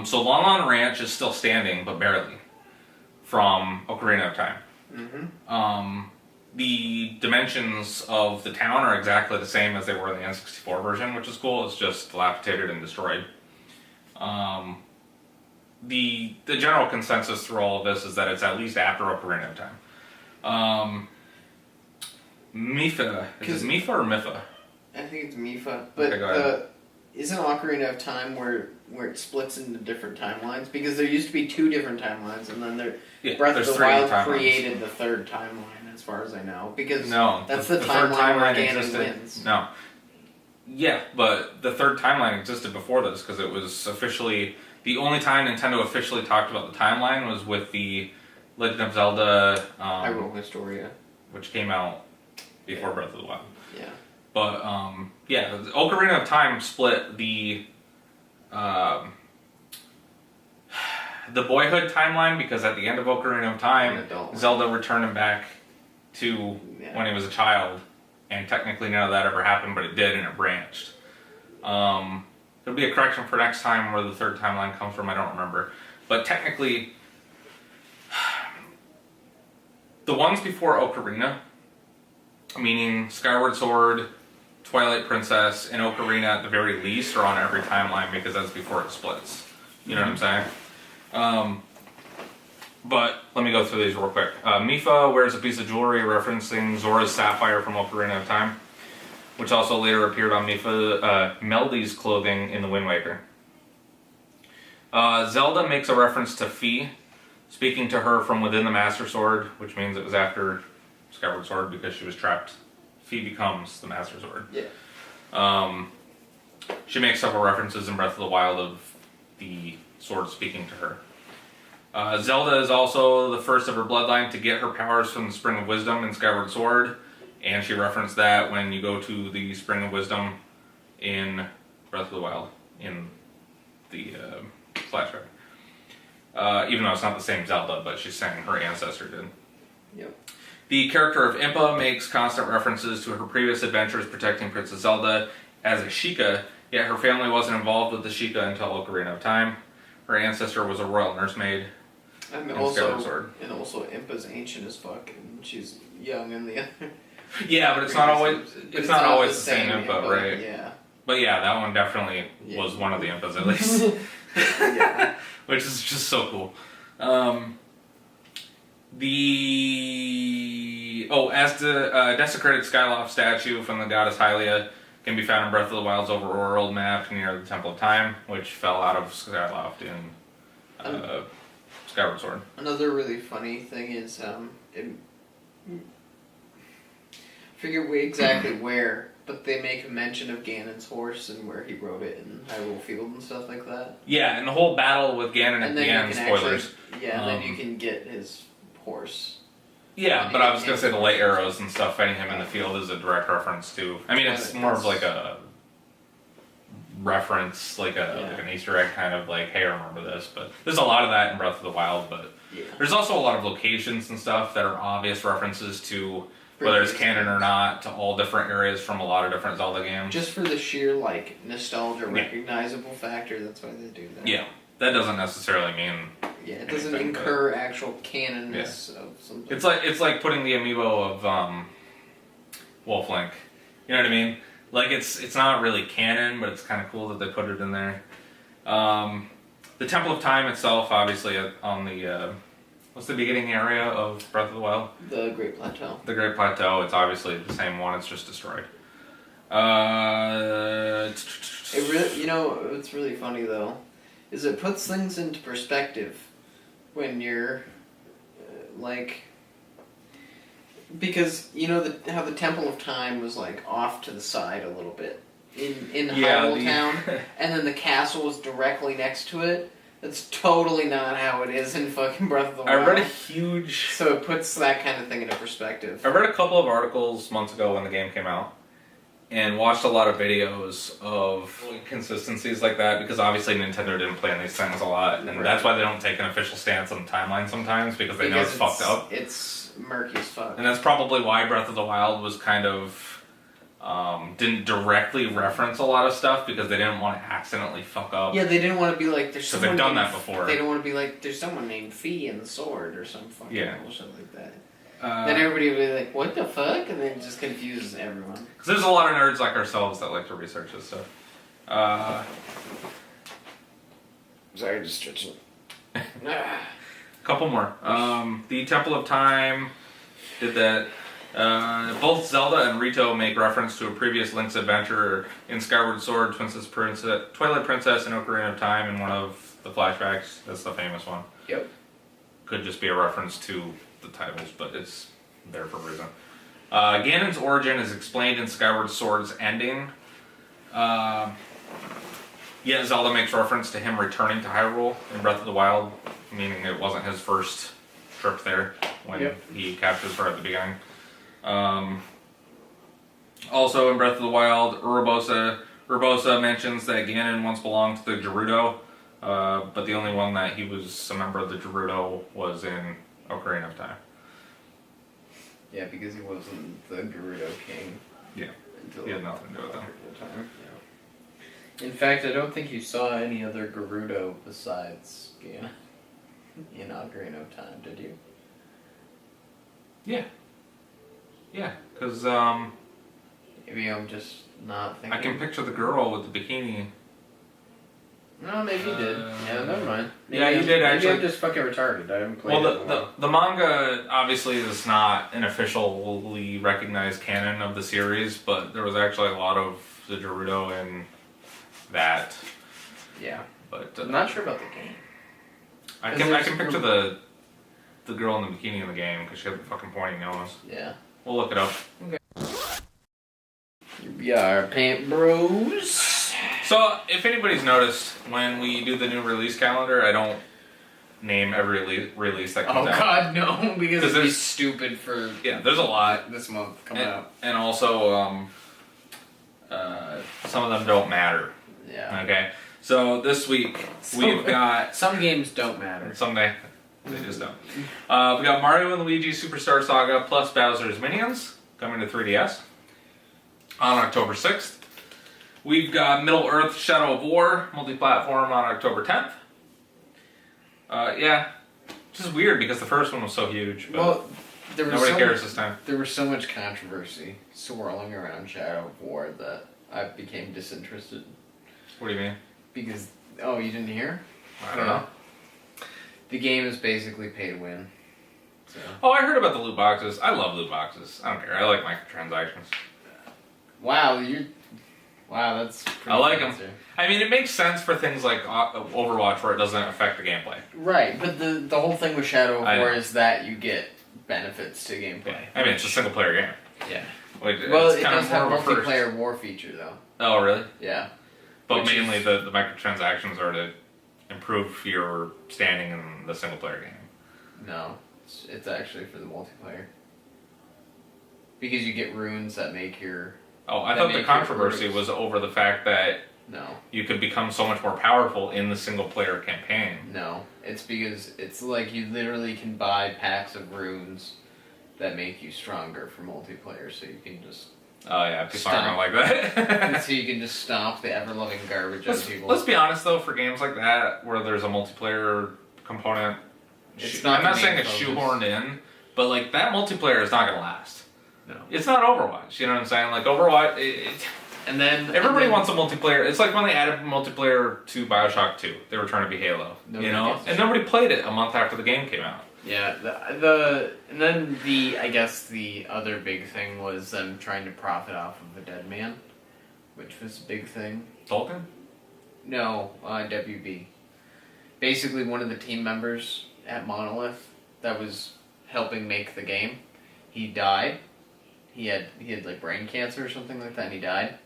A: So Lon Lon Ranch is still standing, but barely, from Ocarina of Time. Mm-hmm. The dimensions of the town are exactly the same as they were in the N64 version, which is cool. It's just dilapidated and destroyed. The general consensus through all of this is that it's at least after Ocarina of Time. Mipha. Is it Mipha or Mipha?
B: I think it's Mipha. But
A: okay,
B: isn't Ocarina of Time where it splits into different timelines? Because there used to be 2 different timelines, and then Breath of the Wild created the 3rd timeline, as far as I know. Because that's the timeline where Ganon wins.
A: No. Yeah, but the 3rd timeline existed before this, because it was officially... The only time Nintendo officially talked about the timeline was with the Legend of Zelda...
B: Hyrule Historia.
A: Which came out before Breath of the Wild.
B: Yeah.
A: But, Ocarina of Time split the boyhood timeline, because at the end of Ocarina of Time, Zelda returned him back to when he was a child, and technically none of that ever happened, but it did, and it branched. There'll be a correction for next time where the 3rd timeline comes from, I don't remember. But technically, the ones before Ocarina, meaning Skyward Sword, Twilight Princess, and Ocarina at the very least, are on every timeline, because that's before it splits. You know what I'm saying? But let me go through these real quick. Mipha wears a piece of jewelry referencing Zora's sapphire from Ocarina of Time, which also later appeared on Melody's clothing in The Wind Waker. Zelda makes a reference to Fi, speaking to her from within the Master Sword, which means it was after Skyward Sword because she was trapped. Fi becomes the Master Sword.
B: Yeah.
A: She makes several references in Breath of the Wild of the sword speaking to her. Zelda is also the first of her bloodline to get her powers from the Spring of Wisdom in Skyward Sword. And she referenced that when you go to the Spring of Wisdom in Breath of the Wild, in the flashback. Even though it's not the same Zelda, but she's saying her ancestor did.
B: Yep.
A: The character of Impa makes constant references to her previous adventures protecting Princess Zelda as a Sheikah, yet her family wasn't involved with the Sheikah until Ocarina of Time. Her ancestor was a royal nursemaid.
B: And also Impa's ancient as fuck, and she's young in the other.
A: Yeah, but it's not always the same Impa, right?
B: Yeah.
A: But yeah, that one definitely was one of the Impas at least.
B: Yeah.
A: Which is just so cool. As the desecrated Skyloft statue from the goddess Hylia can be found in Breath of the Wild's overworld map near the Temple of Time, which fell out of Skyloft in Skyward Sword.
B: Another really funny thing is, forget exactly where, but they make a mention of Ganon's horse and where he rode it in Hyrule Field and stuff like that.
A: Yeah, and the whole battle with Ganon at the end, spoilers.
B: And then you can get his horse.
A: Yeah, but I was going to say the light arrows and stuff fighting him in the field is a direct reference to... I mean, it's more of like a reference, like an Easter egg kind of like, hey, remember this. But there's a lot of that in Breath of the Wild, but there's also a lot of locations and stuff that are obvious references to, whether it's canon or not, to all different areas from a lot of different Zelda games.
B: Just for the sheer, like, nostalgia recognizable factor, that's why they do that.
A: Yeah, that doesn't necessarily mean...
B: Yeah, it doesn't incur actual canonness of something.
A: It's like putting the amiibo of Wolf Link. You know what I mean? Like it's not really canon, but it's kind of cool that they put it in there. The Temple of Time itself, obviously, on the what's the beginning area of Breath of the Wild?
B: The Great Plateau.
A: The Great Plateau. It's obviously the same one. It's just destroyed.
B: It really, you know, what's really funny though, is it puts things into perspective when you're like, because you know how the Temple of Time was like off to the side a little bit in Hyrule Town, and then the castle was directly next to it. That's totally not how it is in fucking Breath of the Wild.
A: I read a huge...
B: So it puts that kind of thing into perspective.
A: I read a couple of articles months ago when the game came out, and watched a lot of videos of inconsistencies like that, because obviously Nintendo didn't plan these things a lot, and that's why they don't take an official stance on the timeline sometimes, because they know it's fucked up.
B: It's murky as fuck.
A: And that's probably why Breath of the Wild was kind of... didn't directly reference a lot of stuff, because they didn't want to accidentally fuck up.
B: Yeah, they didn't want to be like, there's someone
A: they've done that before.
B: They don't want to be like, there's someone named Fee in the sword, or some fucking bullshit like that.
A: Then
B: everybody would be like, what the fuck? And then it just confuses everyone.
A: Because there's a lot of nerds like ourselves that like to research this stuff.
B: Sorry, just stretching.
A: Couple more. The Temple of Time did that. Both Zelda and Rito make reference to a previous Link's adventure in Skyward Sword, Twilight Princess, and Ocarina of Time in one of the flashbacks. That's the famous one.
B: Yep.
A: Could just be a reference to the titles, but it's there for a reason. Ganon's origin is explained in Skyward Sword's ending. Yet Zelda makes reference to him returning to Hyrule in Breath of the Wild, meaning it wasn't his first trip there when he captures her at the beginning. Also in Breath of the Wild, Urbosa mentions that Ganon once belonged to the Gerudo, but the only one that he was a member of the Gerudo was in Ocarina of Time.
B: Yeah, because he wasn't the Gerudo king.
A: Yeah, he had nothing to do with that.
B: In fact, I don't think you saw any other Gerudo besides Ganon in Ocarina of Time, did you?
A: Yeah. Yeah, because
B: maybe I'm just not thinking.
A: I can picture the girl with the bikini.
B: No, maybe you did. Yeah, never mind. Maybe
A: you did actually.
B: Maybe I'm just fucking retarded. I haven't played it.
A: The manga obviously is not an officially recognized canon of the series, but there was actually a lot of the Gerudo in that.
B: Yeah,
A: but
B: I'm not sure about the game.
A: I can picture the girl in the bikini in the game because she had the fucking pointy nose.
B: Yeah,
A: we'll look it up.
B: Okay. Here we are, Pant Bros.
A: So, if anybody's noticed, when we do the new release calendar, I don't name every release that comes out.
B: Oh god, no, because it'd be stupid for...
A: Yeah, there's a lot
B: this month coming out.
A: And also, some of them don't matter.
B: Yeah.
A: Okay? So, this week, we've got...
B: Some games don't matter.
A: Someday, they just don't. We got Mario and Luigi Superstar Saga plus Bowser's Minions coming to 3DS on October 6th. We've got Middle-earth Shadow of War multi-platform on October 10th. Yeah, which is weird because the first one was so huge. But
B: well,
A: nobody cares this time.
B: There was so much controversy swirling around Shadow of War that I became disinterested.
A: What do you mean?
B: Because, oh, you didn't hear?
A: I don't know.
B: The game is basically pay to win. So.
A: Oh, I heard about the loot boxes. I love loot boxes. I don't care. I like microtransactions.
B: Wow, that's pretty
A: I like them. I mean, it makes sense for things like Overwatch where it doesn't affect the gameplay.
B: Right, but the whole thing with Shadow of War is that you get benefits to gameplay.
A: Yeah. I mean, it's a single-player game.
B: Yeah.
A: Like,
B: well,
A: it's
B: it
A: kind
B: does
A: of
B: have
A: more
B: a multiplayer war feature, though.
A: Oh, really?
B: Yeah.
A: But mainly the microtransactions are to improve your standing in the single-player game.
B: No. It's actually for the multiplayer. Because you get runes that make your...
A: Oh, I thought the controversy was over the fact that
B: No.
A: you could become so much more powerful in the single-player campaign.
B: No. It's because it's like you literally can buy packs of runes that make you stronger for multiplayer, so you can just...
A: Oh yeah, people aren't like that.
B: So you can just stomp the ever-loving garbage out of people.
A: Let's be honest though, for games like that, where there's a multiplayer component, I'm not saying it's shoehorned in, but like that multiplayer is not going to last.
B: No.
A: It's not Overwatch, you know what I'm saying? Like Overwatch,
B: and then
A: everybody wants a multiplayer. It's like when they added multiplayer to Bioshock 2. They were trying to be Halo, you know? And nobody played it a month after the game came out.
B: Yeah, and then I guess the other big thing was them trying to profit off of a dead man, which was a big thing.
A: Tolkien?
B: No, WB. Basically, one of the team members at Monolith that was helping make the game, he died. He had like brain cancer or something like that, and he died.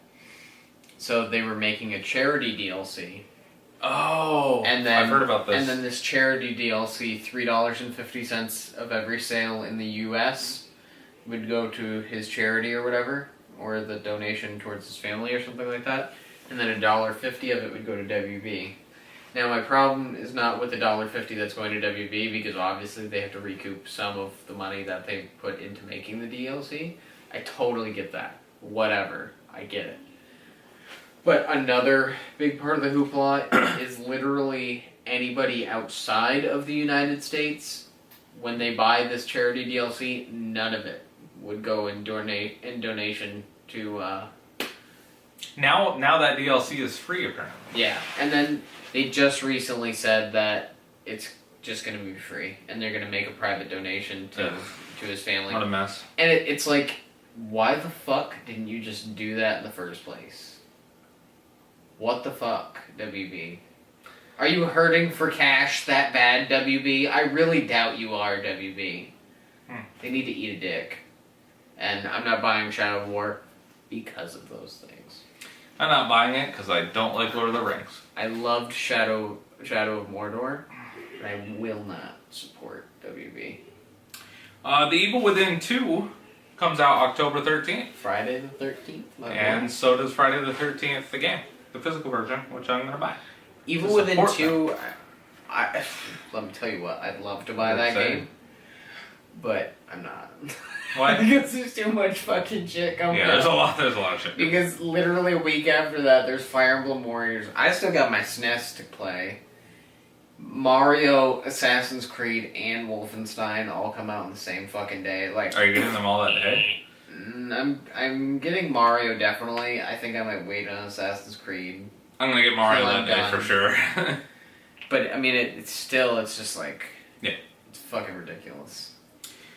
B: So they were making a charity DLC.
A: Oh,
B: and then,
A: I've heard about this.
B: And then this charity DLC, $3.50 of every sale in the U.S. would go to his charity or whatever, or the donation towards his family or something like that. And then $1.50 of it would go to WB. Now my problem is not with the $1.50 that's going to WB, because obviously they have to recoup some of the money that they put into making the DLC. I totally get that. Whatever. I get it. But another big part of the hoopla is literally anybody outside of the United States, when they buy this charity DLC, none of it would go in donation to...
A: Now that DLC is free, apparently.
B: Yeah, and then they just recently said that it's just going to be free, and they're going to make a private donation to his family.
A: What a mess.
B: And it's like, why the fuck didn't you just do that in the first place? What the fuck, WB? Are you hurting for cash that bad, WB? I really doubt you are, WB. They need to eat a dick. And I'm not buying Shadow of War because of those things.
A: I'm not buying it because I don't like Lord of the Rings.
B: I loved Shadow of Mordor, but I will not support WB.
A: The Evil Within 2 comes out October 13th.
B: Friday the 13th?
A: And so does Friday the 13th, the game. The physical version, which I'm going to buy.
B: Evil Within 2, let me tell you what, I'd love to buy that game, but I'm not.
A: Why?
B: Because there's too much fucking shit coming out.
A: Yeah, there's a lot of shit.
B: Because literally a week after that, there's Fire Emblem Warriors. I still got my SNES to play. Mario, Assassin's Creed, and Wolfenstein all come out on the same fucking day. Like,
A: are you getting them all that day?
B: I'm getting Mario, definitely. I think I might wait on Assassin's Creed.
A: I'm gonna get Mario that day for sure.
B: But, I mean, it's just like...
A: Yeah.
B: It's fucking ridiculous.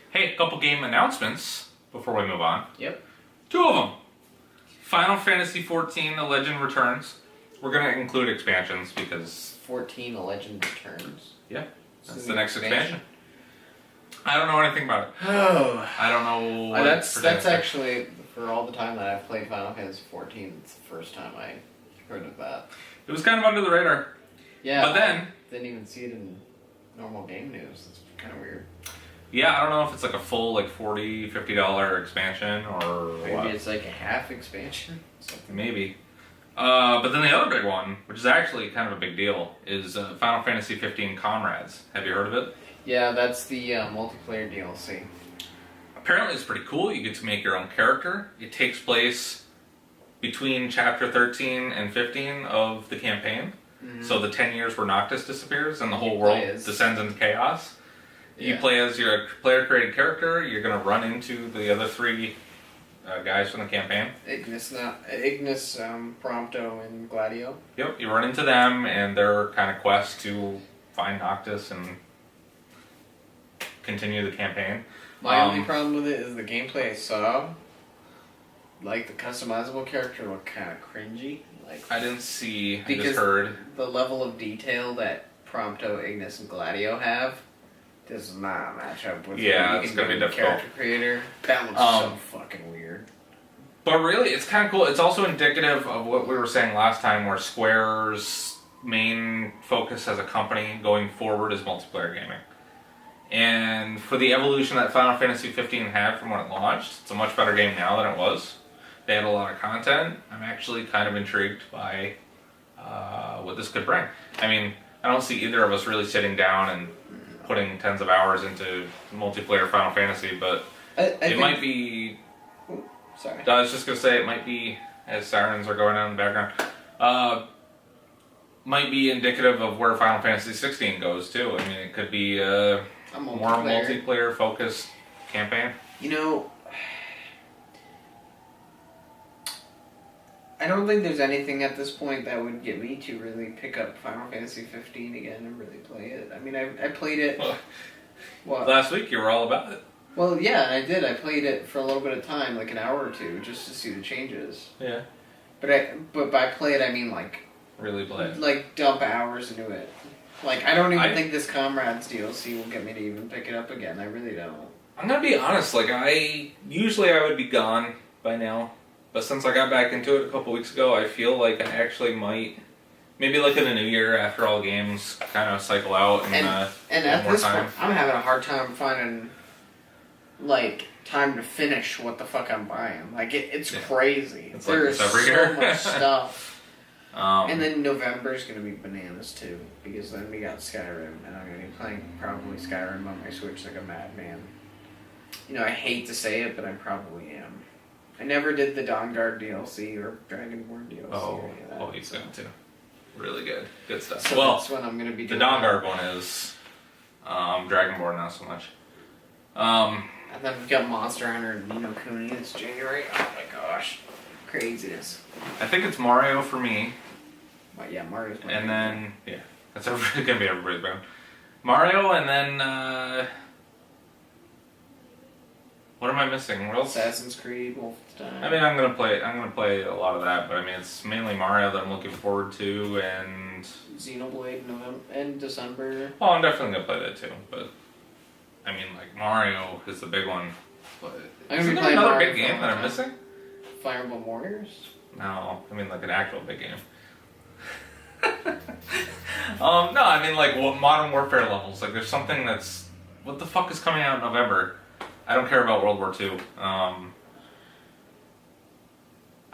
A: Hey, a couple game announcements before we move on.
B: Yep.
A: 2 of them. Final Fantasy XIV, The Legend Returns. We're gonna include expansions because...
B: 14, A Legend Returns.
A: Yeah. That's the next expansion. I don't know anything about it.
B: Oh.
A: I don't know what
B: that's actually, for all the time that I've played Final Fantasy XIV, it's the first time I heard of that.
A: It was kind of under the radar.
B: Yeah.
A: But then...
B: I didn't even see it in normal game news. It's kind of weird.
A: Yeah, I don't know if it's like a full like $40, $50 expansion or
B: Maybe
A: what.
B: it's like a half expansion. Something.
A: Maybe. But then the other big one, which is actually kind of a big deal, is Final Fantasy XV Comrades. Have you heard of it?
B: Yeah, that's the multiplayer DLC.
A: Apparently it's pretty cool. You get to make your own character. It takes place between Chapter 13 and 15 of the campaign. Mm-hmm. So the 10 years where Noctis disappears and the whole world descends into chaos. You play as your player-created character. You're going to run into the other 3 guys from the campaign.
B: Ignis, Prompto, and Gladio.
A: Yep, you run into them and their kind of quest to find Noctis and continue the campaign.
B: My only problem with it is the gameplay I saw. Like, the customizable character looked kind of cringy. Like,
A: I didn't see, I
B: just
A: heard.
B: The level of detail that Prompto, Ignis, and Gladio have does not match up with
A: it's going to be difficult.
B: Character creator. That looks so fucking weird.
A: But really, it's kind of cool. It's also indicative of what we were saying last time, where Square's main focus as a company going forward is multiplayer gaming. And for the evolution that Final Fantasy XV had from when it launched, it's a much better game now than it was. They had a lot of content. I'm actually kind of intrigued by what this could bring. I mean, I don't see either of us really sitting down and putting tens of hours into multiplayer Final Fantasy, but it might be...
B: Sorry.
A: I was just going to say, it might be, as sirens are going on in the background, might be indicative of where Final Fantasy XVI goes, too. I mean, it could be a more multiplayer-focused campaign.
B: You know, I don't think there's anything at this point that would get me to really pick up Final Fantasy 15 again and really play it. I mean, I played it...
A: Well, last week you were all about it.
B: Well, yeah, I did. I played it for a little bit of time, like an hour or two, just to see the changes.
A: Yeah.
B: But by play it, I mean, like...
A: Really play it.
B: Like, dump hours into it. Like, I don't even think this Comrades DLC will get me to even pick it up again. I really don't.
A: I'm gonna be honest, like, usually I would be gone by now. But since I got back into it a couple weeks ago, I feel like I actually might, maybe like in the new year after all games kind of cycle out and
B: at
A: more
B: this
A: time.
B: point, I'm having a hard time finding, like, time to finish what the fuck I'm buying. Like, it's crazy.
A: It's
B: There's
A: like this every
B: so
A: year.
B: much stuff.
A: And
B: then November's going to be bananas, too, because then we got Skyrim, and I'm going to be playing probably Skyrim on my Switch like a madman. You know, I hate to say it, but I probably am. I never did the Dawnguard DLC or Dragonborn DLC or any of that.
A: Oh, he's good too. Really good. Good stuff.
B: So
A: well,
B: that's what I'm going to be doing.
A: The Dawnguard one is Dragonborn, not so much.
B: And then we've got Monster Hunter and Ni no Kuni this January. Oh my gosh. Craziness.
A: I think it's Mario for me.
B: Well, yeah, Mario's my
A: And
B: favorite.
A: then, yeah, that's going to be everybody's band. Mario, and then, what am I missing? What else?
B: Assassin's Creed, Wolfenstein.
A: I mean, I'm gonna play a lot of that, but I mean, it's mainly Mario that I'm looking forward to, and
B: Xenoblade November and December.
A: well, I'm definitely gonna play that too. But I mean, like Mario is the big one. But isn't there another big game that I'm missing?
B: Fire Emblem Warriors.
A: No, I mean like an actual big game. No, I mean like Modern Warfare levels. Like, there's something that's what the fuck is coming out in November. I don't care about World War II. I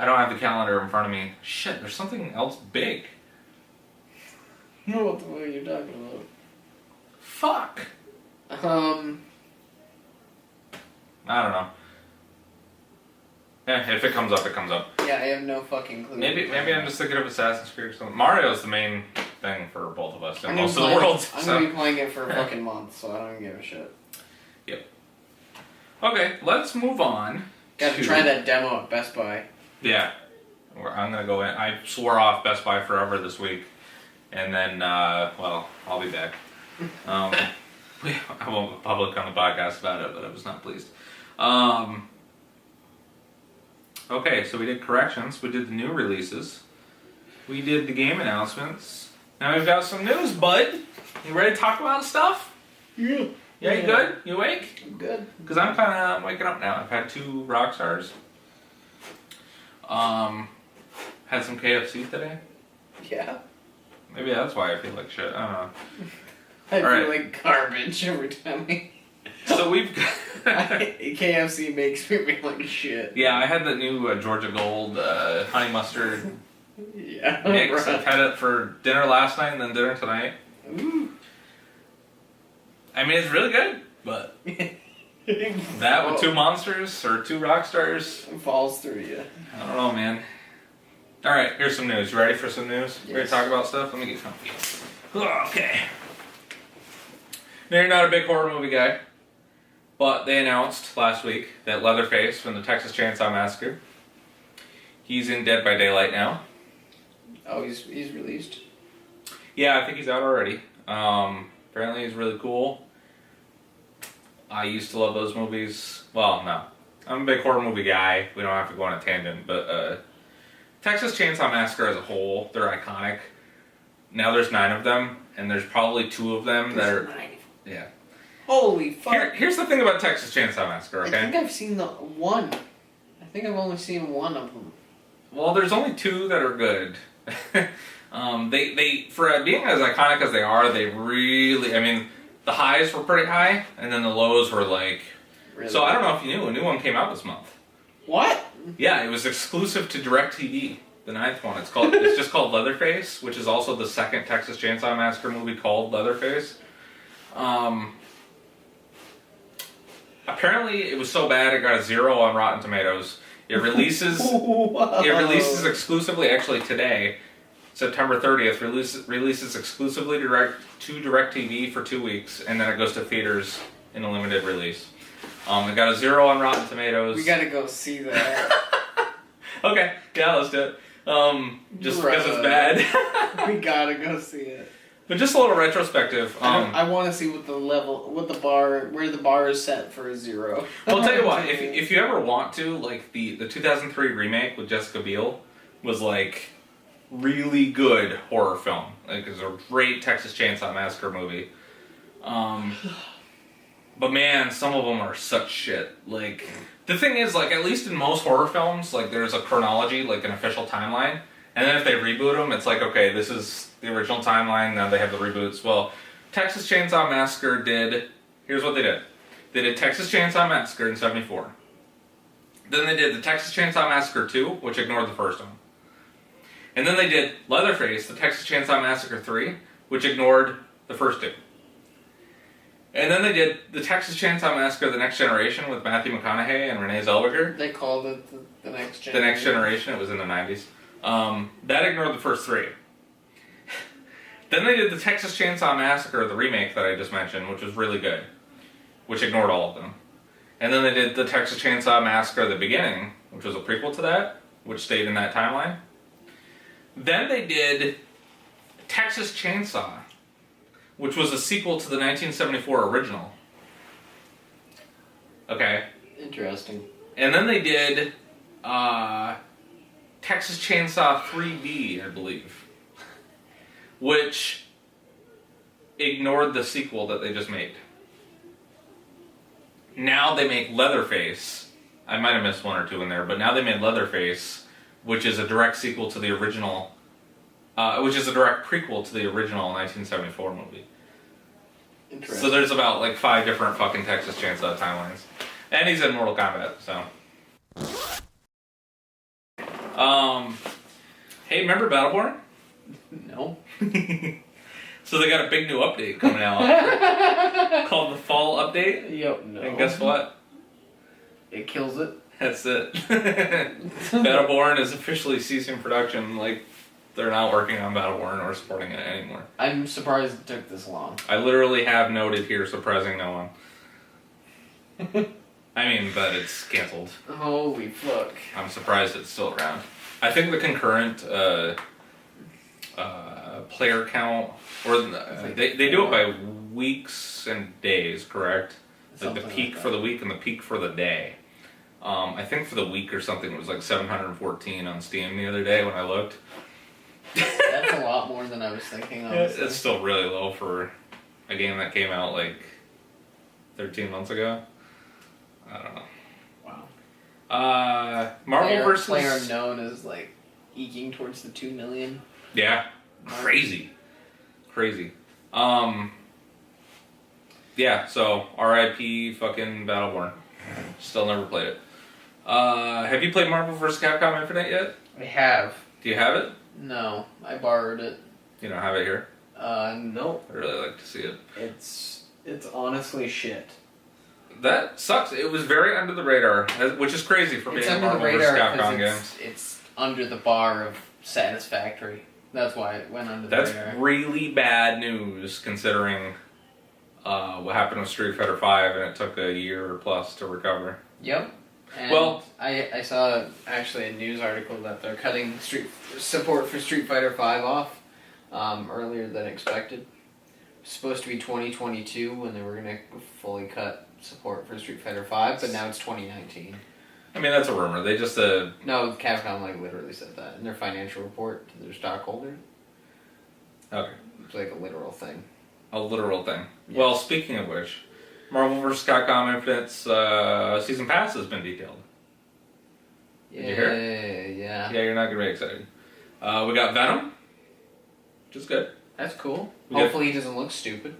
A: don't have the calendar in front of me. Shit, there's something else big.
B: I don't know what the fuck you're talking about.
A: Fuck. I don't know. Yeah, if it comes up, it comes up.
B: Yeah, I have no fucking clue.
A: Maybe I'm just thinking of Assassin's Creed or something. Mario's the main thing for both of us and
B: I'm
A: most of the world.
B: I'm gonna be playing it for a fucking month, so I don't even give a shit.
A: Yep. Okay, let's move on.
B: Gotta try that demo at Best Buy.
A: Yeah. I'm gonna go in. I swore off Best Buy forever this week. And then, well, I'll be back. I won't go public on the podcast about it, but I was not pleased. Okay, so we did corrections. We did the new releases. We did the game announcements. Now we've got some news, bud. You ready to talk about stuff?
B: Yeah.
A: Yeah, you good? You awake?
B: I'm good.
A: Because I'm kind of waking up now. I've had 2 rock stars. Had some KFC today.
B: Yeah.
A: Maybe that's why I feel like shit. I don't know.
B: I feel
A: Alright.
B: like garbage every time.
A: So we've
B: KFC makes me feel like shit.
A: yeah, I had the new Georgia Gold honey mustard
B: Yeah.
A: mix.
B: Right.
A: I've had it for dinner last night and then dinner tonight.
B: Ooh.
A: I mean, it's really good, but that with 2 monsters or 2 rock stars,
B: falls through you.
A: I don't know, man. All right, here's some news. You ready for some news?
B: Yes.
A: Ready to talk about stuff? Let me get comfy. Okay. Now, you're not a big horror movie guy, but they announced last week that Leatherface from the Texas Chainsaw Massacre, he's in Dead by Daylight now.
B: Oh, he's released?
A: Yeah, I think he's out already. Apparently he's really cool. I used to love those movies. Well, no. I'm a big horror movie guy. We don't have to go on a tangent, but Texas Chainsaw Massacre as a whole, they're iconic. Now there's 9 of them, and there's probably 2 of them that are...
B: 9.
A: Yeah.
B: Holy fuck.
A: Here's the thing about Texas Chainsaw Massacre, okay?
B: I think I've seen the one. I think I've only seen one of them.
A: Well, there's only 2 that are good. They for being as iconic as they are, they really... I mean, the highs were pretty high, and then the lows were like.
B: Really?
A: So I don't know if you knew, a new one came out this month.
B: What?
A: Yeah, it was exclusive to DirecTV. The 9th one. It's just called Leatherface, which is also the second Texas Chainsaw Massacre movie called Leatherface. Apparently, it was so bad it got a 0 on Rotten Tomatoes. It releases. It releases exclusively. Actually, today, September 30th, releases exclusively to DirecTV for 2 weeks, and then it goes to theaters in a limited release. It got a 0 on Rotten Tomatoes.
B: We gotta go see that.
A: Okay, yeah, let's do it. Just because it's bad.
B: We gotta go see it.
A: But just a little retrospective.
B: I want to see where the bar is set for a 0.
A: Well, I'll tell you what, if you ever want to, like the 2003 remake with Jessica Biel was like really good horror film. Like it's a great Texas Chainsaw Massacre movie. But man, some of them are such shit. Like the thing is, like at least in most horror films, like there's a chronology, like an official timeline. And then if they reboot them, it's like, okay, this is the original timeline, now they have the reboots. Well, Texas Chainsaw Massacre here's what they did. They did Texas Chainsaw Massacre in 74. Then they did the Texas Chainsaw Massacre 2, which ignored the first one. And then they did Leatherface, the Texas Chainsaw Massacre 3, which ignored the first 2. And then they did the Texas Chainsaw Massacre The Next Generation with Matthew McConaughey and Renee Zellweger.
B: They called it the Next Generation.
A: The Next Generation, it was in the 90s. That ignored the first 3. Then they did the Texas Chainsaw Massacre, the remake that I just mentioned, which was really good, which ignored all of them. And then they did the Texas Chainsaw Massacre, the beginning, which was a prequel to that, which stayed in that timeline. Then they did Texas Chainsaw, which was a sequel to the 1974 original. Okay.
B: Interesting.
A: And then they did Texas Chainsaw 3D, I believe, which ignored the sequel that they just made. Now they make Leatherface. I might have missed 1 or 2 in there, but now they made Leatherface, which is a direct sequel to the original, which is a direct prequel to the original 1974 movie.
B: Interesting.
A: So there's about like 5 different fucking Texas Chainsaw timelines. And he's in Mortal Kombat, so. Hey, remember Battleborn?
B: No.
A: So they got a big new update coming out called the Fall Update.
B: Yep, no.
A: And guess what?
B: It kills it.
A: That's it. Battleborn is officially ceasing production. Like, they're not working on Battleborn or supporting it anymore.
B: I'm surprised it took this long.
A: I literally have noted here, surprising no one. I mean, but it's canceled.
B: Holy fuck.
A: I'm surprised it's still around. I think the concurrent player count, or they do it by weeks and days, correct? Like the peak for the week and the peak for the day. I think for the week or something it was like 714 on Steam the other day when I looked.
B: That's a lot more than I was thinking, honestly.
A: It's still really low for a game that came out like 13 months ago. I don't know.
B: Wow.
A: Marvel vs.
B: Player Unknown is like eking towards the 2 million.
A: Yeah. Crazy. Yeah, so RIP fucking Battleborn. Still never played it. Have you played Marvel vs. Capcom Infinite yet?
B: I have.
A: Do you have it?
B: No, I borrowed it.
A: You don't have it here?
B: No.
A: I'd really like to see it.
B: It's honestly shit.
A: That sucks. It was very under the radar, which is crazy for being a Marvel vs. Capcom games.
B: It's under the bar of satisfactory. That's why it went under the radar.
A: That's really bad news considering what happened with Street Fighter V, and it took a year or plus to recover.
B: Yep. And
A: well,
B: I saw actually a news article that they're cutting support for Street Fighter V off earlier than expected. It's supposed to be 2022 when they were going to fully cut support for Street Fighter V, but now it's 2019.
A: I mean, that's a rumor. They just
B: No, Capcom literally said that in their financial report to their stockholders.
A: Okay.
B: It's like a literal thing.
A: A literal thing.
B: Yes.
A: Well, speaking of which, Marvel vs. Capcom Infinite's Season Pass has been detailed. Did you hear it?
B: Yeah.
A: Yeah, you're not going to be excited. We got Venom, which is good.
B: That's cool. Hopefully he doesn't look stupid.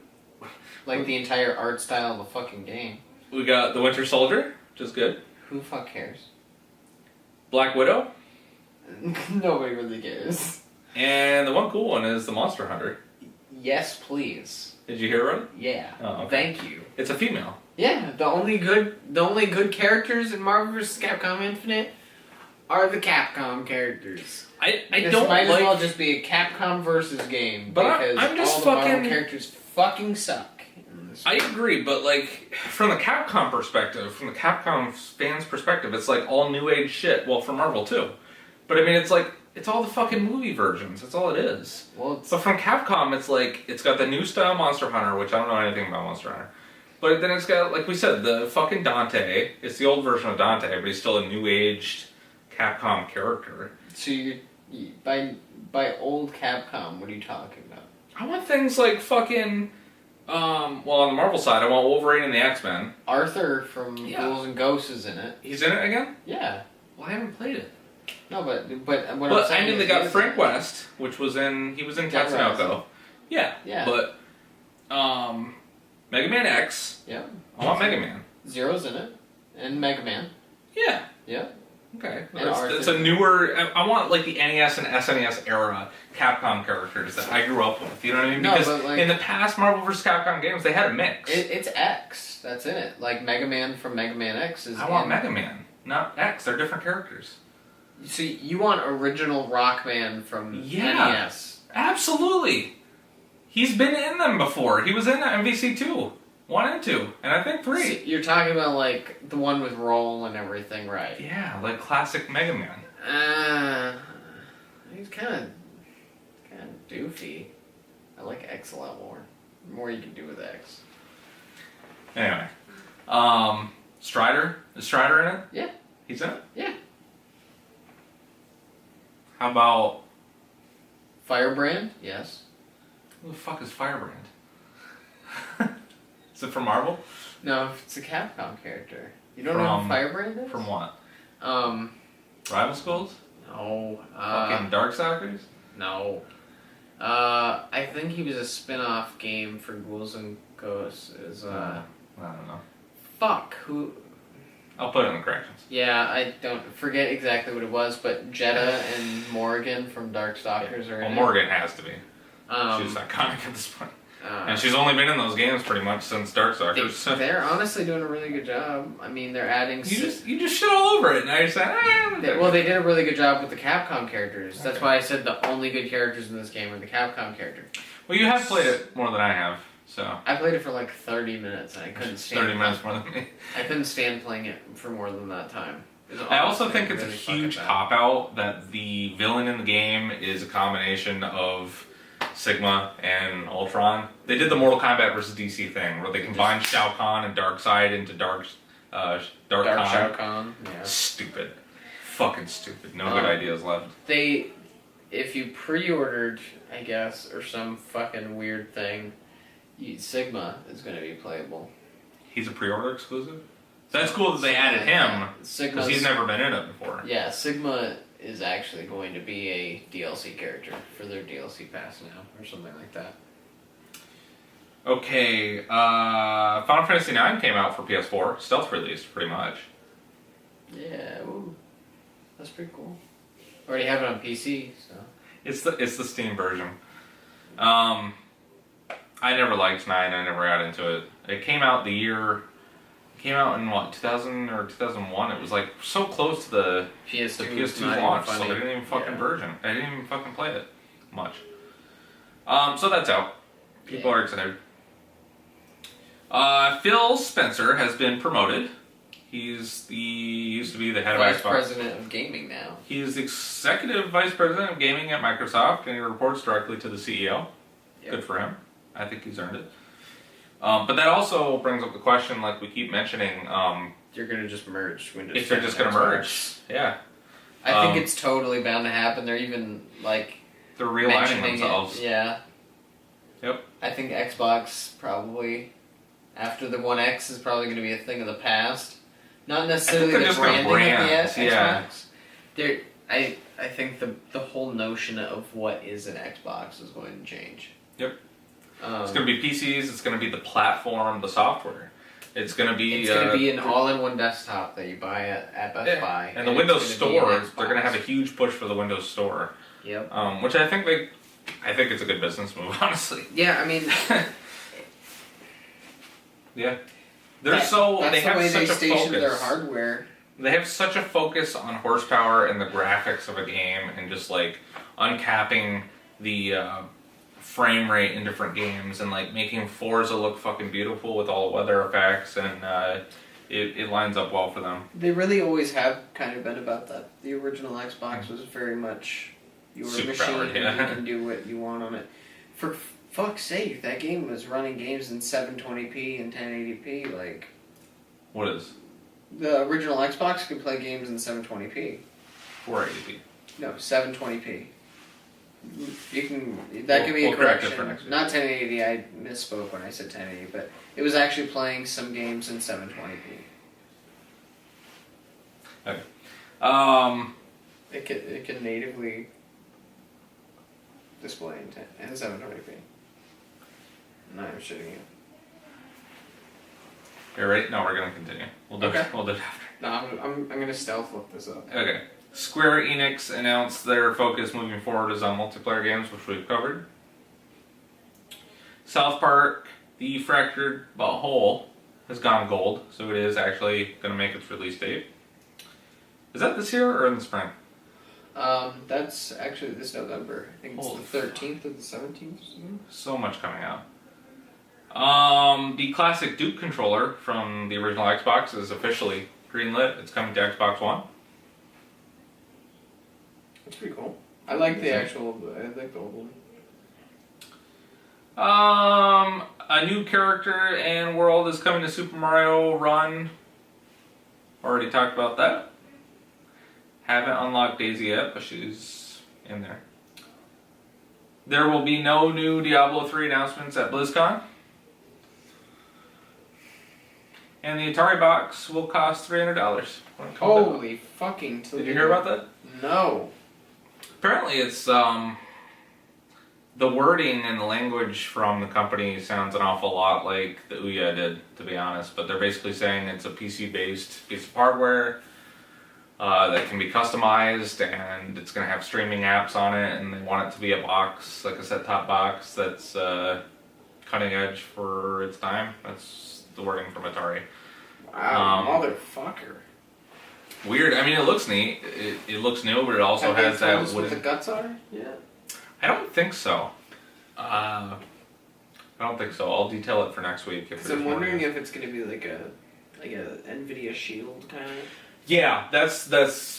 B: Like the entire art style of the fucking game.
A: We got the Winter Soldier, which is good.
B: Who the fuck cares?
A: Black Widow.
B: Nobody really cares.
A: And the one cool one is the Monster Hunter.
B: Yes, please.
A: Did you hear it?
B: Yeah.
A: Oh, okay.
B: Thank you.
A: It's a female.
B: Yeah, the only good characters in Marvel vs. Capcom Infinite are the Capcom characters.
A: I
B: This
A: don't
B: might
A: like...
B: as well just be a Capcom versus game
A: But
B: because
A: I'm just
B: all the Marvel
A: fucking...
B: characters fucking suck.
A: I agree, but like from the Capcom perspective, from the Capcom fans' perspective, it's like all new age shit. Well, for Marvel too, but I mean, it's like it's all the fucking movie versions. That's all it is.
B: Well,
A: But from Capcom, it's like it's got the new style Monster Hunter, which I don't know anything about Monster Hunter. But then it's got, like we said, the fucking Dante. It's the old version of Dante, but he's still a new aged Capcom character.
B: so by old Capcom, what are you talking about?
A: I want things like fucking. Well, on the Marvel side, I want Wolverine and the X-Men.
B: Arthur from
A: Yeah.
B: Ghouls and Ghosts is in it.
A: He's in it again?
B: Yeah.
A: Well, I haven't played it.
B: No, but what I'm
A: But
B: saying
A: I mean,
B: is
A: they got
B: he is
A: Frank
B: in it.
A: West, which was he was in
B: Dead
A: Tatsunoko.
B: Rising.
A: Yeah.
B: Yeah.
A: But, Mega Man X.
B: Yeah.
A: I want Mega Man.
B: Zero's in it, and Mega Man.
A: Yeah.
B: Yeah.
A: Okay.
B: And
A: It's a newer. I want like the NES and SNES era Capcom characters that I grew up with. You know what I mean?
B: No,
A: Because
B: but, like-
A: in the past Marvel vs. Capcom games, they had a mix.
B: It's X. That's in it. Like Mega Man from Mega Man X is.
A: I want
B: in.
A: Mega Man, not X. They're different characters.
B: So you want original Rockman from
A: Yeah.
B: NES?
A: Absolutely. He's been in them before. He was in MVC 2, 1 and 2, and I think 3.
B: So you're talking about like the one with roll and everything, right?
A: Yeah, like classic Mega Man.
B: He's kind of doofy. I like X a lot more. The more you can do with X.
A: Anyway, Strider. Is Strider in it?
B: Yeah.
A: He's in it?
B: Yeah.
A: How about...
B: Firebrand? Yes.
A: Who the fuck is Firebrand? Is it from Marvel?
B: No, it's a Capcom character. You don't know who Firebrand is?
A: From what?
B: Um,
A: Rival Schools?
B: No.
A: Fucking Darkstalkers?
B: No. I think he was a spin-off game for Ghouls and Ghosts. It was,
A: I don't know.
B: Fuck, who...
A: I'll put it in the corrections.
B: Yeah, I don't forget exactly what it was, but Jeddah and Morrigan from Darkstalkers are in
A: Well,
B: it.
A: Morgan has to be.
B: Um,
A: She's iconic at this point.
B: uh,
A: And she's only been in those games pretty much since Darkstalkers. So
B: they're honestly doing a really good job. I mean, they're adding...
A: you just shit all over it. Now you're saying,
B: they did a really good job with the Capcom characters. That's why I said the only good characters in this game are the Capcom characters.
A: Well, you have played it more than I have, so.
B: I played it for like 30 minutes and I couldn't stand
A: 30 minutes more than me.
B: I couldn't stand playing it for more than that time.
A: I also think it's
B: really
A: a
B: fucking
A: huge
B: bad.
A: cop-out that the villain in the game is a combination of Sigma and Ultron. They did the Mortal Kombat versus DC thing, where they combined Shao Kahn and Darkseid into Dark
B: Dark
A: Kahn.
B: Shao Kahn, yeah.
A: Stupid. Fucking stupid. No good ideas left.
B: If you pre-ordered, I guess, or some fucking weird thing, Sigma is going to be playable.
A: He's a pre-order exclusive? That's cool that they added him, because he's never been in it before.
B: Yeah, Sigma is actually going to be a DLC character for their DLC pass now, or something like that.
A: Okay, Final Fantasy IX came out for PS4, stealth released, pretty much.
B: Yeah, ooh. That's pretty cool. Already have it on PC, so...
A: It's the Steam version. I never liked 9, I never got into it. It came out in what, 2000 or 2001? It was like so close to the PS2 launch, so I didn't even fucking I didn't even fucking play it much. So that's out. People are excited. Phil Spencer has been promoted. He used to be the head of
B: Vice
A: Xbox.
B: President of Gaming now.
A: He is the Executive Vice President of Gaming at Microsoft, and he reports directly to the CEO.
B: Yep.
A: Good for him. I think he's earned it. But that also brings up the question, like we keep mentioning,
B: You're going to just merge Windows
A: if they're
B: 10
A: just going
B: and
A: to
B: Xbox.
A: merge. Yeah.
B: I think it's totally bound to happen. They're even, like...
A: They're realigning
B: mentioning
A: themselves.
B: It. Yeah.
A: Yep.
B: I think Xbox probably, after the One X, is probably going to be a thing of the past. Not necessarily
A: they're
B: the
A: just gonna
B: branding of the
A: yeah.
B: Xbox. I think the whole notion of what is an Xbox is going to change.
A: Yep. It's going to be PCs. It's going to be the platform, the software. It's going to be
B: an all-in-one desktop that you buy at Best Buy.
A: And the Windows Store, they're going to have a huge push for the Windows Store.
B: Yep.
A: Which I think it's a good business move, honestly.
B: Yeah, I mean,
A: yeah. They
B: that's
A: have
B: the way
A: such
B: they
A: a
B: station
A: focus.
B: their hardware.
A: They have such a focus on horsepower and the graphics of a game, and just like uncapping the frame rate in different games, and like making Forza look fucking beautiful with all the weather effects, and it lines up well for them.
B: They really always have kind of been about that. The original Xbox was very much your
A: Super
B: machine,
A: powered, yeah.
B: and you can do what you want on it. For fuck's sake, that game was running games in 720p and 1080p. Like,
A: What is?
B: the original Xbox could play games in 720p.
A: 480p.
B: No, 720p. You can. That could be a
A: We'll correct it
B: correction.
A: for next week.
B: Not 1080. I misspoke when I said 1080, but it was actually playing some games in 720p.
A: Okay.
B: It can natively display in 720p. No, I'm shitting you.
A: You're ready? No, we're gonna continue. We'll do
B: Okay.
A: it after.
B: No, I'm gonna stealth look this up.
A: Okay. Square Enix announced their focus moving forward is on multiplayer games, which we've covered. South Park, The Fractured But Whole, has gone gold, so it is actually going to make its release date. Is that this year or in the spring?
B: That's actually this November. I think it's
A: Holy
B: the 13th or the 17th or something.
A: So much coming out. The classic Duke controller from the original Xbox is officially greenlit. It's coming to Xbox One.
B: That's pretty cool. I like the old one.
A: A new character and world is coming to Super Mario Run. Already talked about that. Haven't unlocked Daisy yet, but she's in there. There will be no new Diablo 3 announcements at BlizzCon. And the Atari box will cost $300.
B: Holy fucking Toledo.
A: Did you hear about that?
B: No.
A: Apparently it's, the wording and the language from the company sounds an awful lot like the Ouya did, to be honest. But they're basically saying it's a PC-based piece of hardware that can be customized, and it's going to have streaming apps on it, and they want it to be a box, like a set-top box that's cutting edge for its time. That's the wording from Atari.
B: Wow, motherfucker.
A: Weird. I mean, it looks neat. It looks new, but it also has that
B: wooden... what the guts are? Yeah.
A: I don't think so. I don't think so. I'll detail it for next week.
B: Because I'm wondering if it's going to be like a NVIDIA Shield kind of.
A: Yeah, that's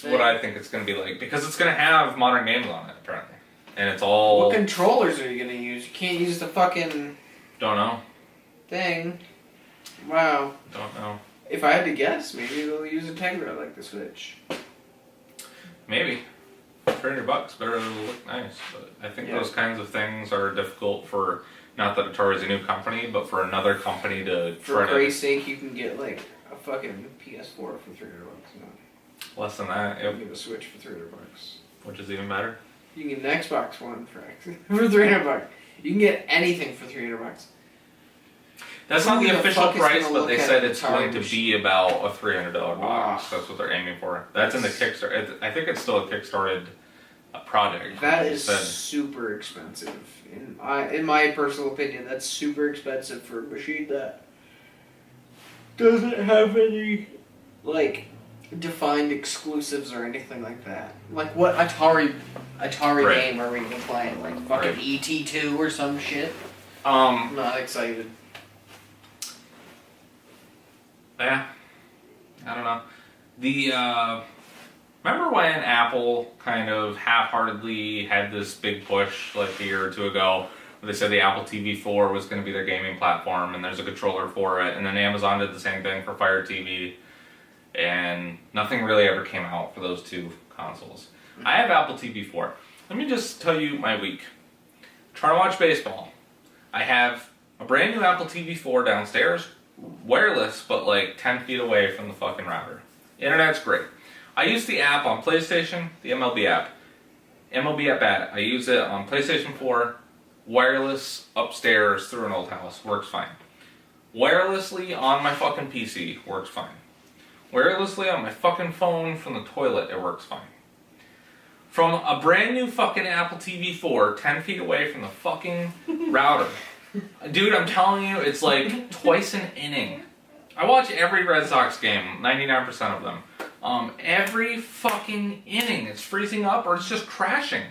A: what I think it's going to be like, because it's going to have modern games on it apparently, and it's all.
B: What controllers are you going to use? You can't use the fucking.
A: Don't know.
B: Thing. Wow.
A: Don't know.
B: If I had to guess, maybe they'll use Integra like the Switch.
A: Maybe. $300 better look nice, but I think those kinds of things are difficult for, not that Atari's a new company, but for another company to
B: For Christ's sake, you can get like a fucking PS4 for $300. No.
A: Less than that,
B: You
A: yep.
B: can get a Switch for $300.
A: Which is even better.
B: You can get an Xbox One for $300. You can get anything for $300.
A: That's not the official price, but they said it's going to
B: machine?
A: be about a $300 box.
B: Wow.
A: That's what they're aiming for. That's in the Kickstarter. I think it's still a Kickstarted project.
B: That is super expensive. In my personal opinion, that's super expensive for a machine that doesn't have any like defined exclusives or anything like that. Like what Atari
A: Right.
B: game are we gonna play? Like fucking
A: Right.
B: ET2 or some shit? I'm not excited.
A: Yeah, I don't know. Remember when Apple kind of half-heartedly had this big push like a year or two ago, where they said the Apple TV 4 was going to be their gaming platform, and there's a controller for it, and then Amazon did the same thing for Fire TV, and nothing really ever came out for those two consoles. I have Apple TV 4. Let me just tell you my week. Trying to watch baseball. I have a brand new Apple TV 4 downstairs, wireless, but like 10 feet away from the fucking router. Internet's great. I use the app on PlayStation, the MLB app. MLB app. I use it on PlayStation 4, wireless upstairs through an old house, works fine. Wirelessly on my fucking PC, works fine. Wirelessly on my fucking phone from the toilet, it works fine. From a brand new fucking Apple TV 4, 10 feet away from the fucking router. Dude, I'm telling you, it's like twice an inning. I watch every Red Sox game, 99% of them. Every fucking inning, it's freezing up or it's just crashing.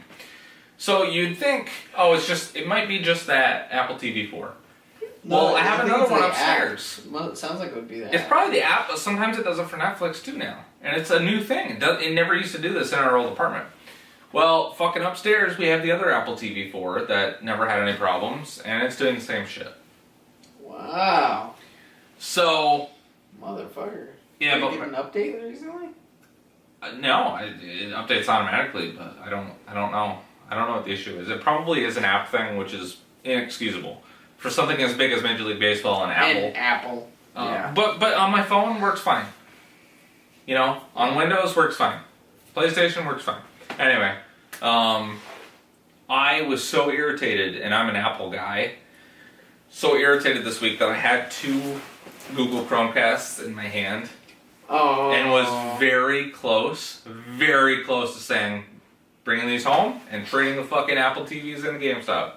A: So you'd think, oh, it might be just that Apple TV 4.
B: No,
A: well, I have another one upstairs.
B: Well, it sounds like it would be that.
A: It's probably the app, but sometimes it does it for Netflix too now. And it's a new thing. It never used to do this in our old apartment. Well, fucking upstairs, we have the other Apple TV 4 that never had any problems, and it's doing the same shit.
B: Wow.
A: So...
B: Motherfucker.
A: Yeah,
B: Did
A: but...
B: you give an update recently?
A: No, it updates automatically, but I don't know. I don't know what the issue is. It probably is an app thing, which is inexcusable. For something as big as Major League Baseball and Apple.
B: And Apple. Yeah.
A: But on my phone, works fine. You know, on Windows, works fine. PlayStation works fine. Anyway, I was so irritated, and I'm an Apple guy, so irritated this week that I had 2 Google Chromecasts in my hand.
B: Oh.
A: And was very close to saying, bringing these home and trading the fucking Apple TVs in GameStop.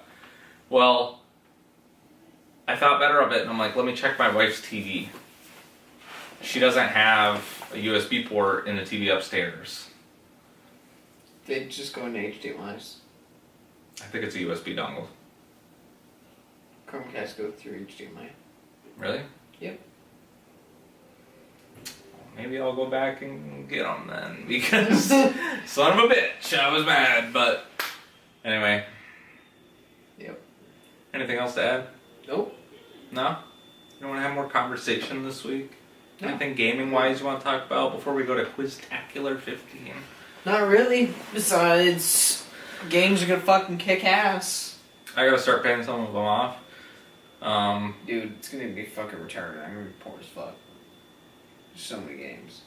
A: Well, I thought better of it, and I'm like, let me check my wife's TV. She doesn't have a USB port in the TV upstairs.
B: They just go into HDMI's.
A: I think it's a USB dongle.
B: Chromecast go through HDMI.
A: Really?
B: Yep.
A: Maybe I'll go back and get them then, because son of a bitch, I was mad, but anyway.
B: Yep.
A: Anything else to add?
B: Nope.
A: No? You don't want to have more conversation this week?
B: No.
A: Anything gaming-wise you want to talk about before we go to Quiztacular 15?
B: Not really. Besides, games are gonna fucking kick ass.
A: I gotta start paying some of them off.
B: Dude, it's gonna be fucking retarded. I'm gonna be poor as fuck. So many games.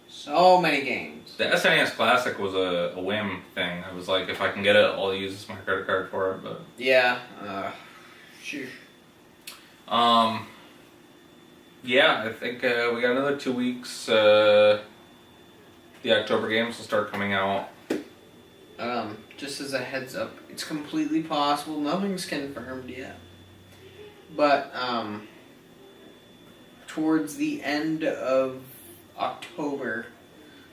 B: So many games.
A: The SNES Classic was a whim thing. I was like, if I can get it, I'll use my credit card for it, but...
B: Yeah, sure.
A: Yeah, I think we got another 2 weeks. The October games will start coming out.
B: Just as a heads up, it's completely possible. Nothing's confirmed yet. But, towards the end of October,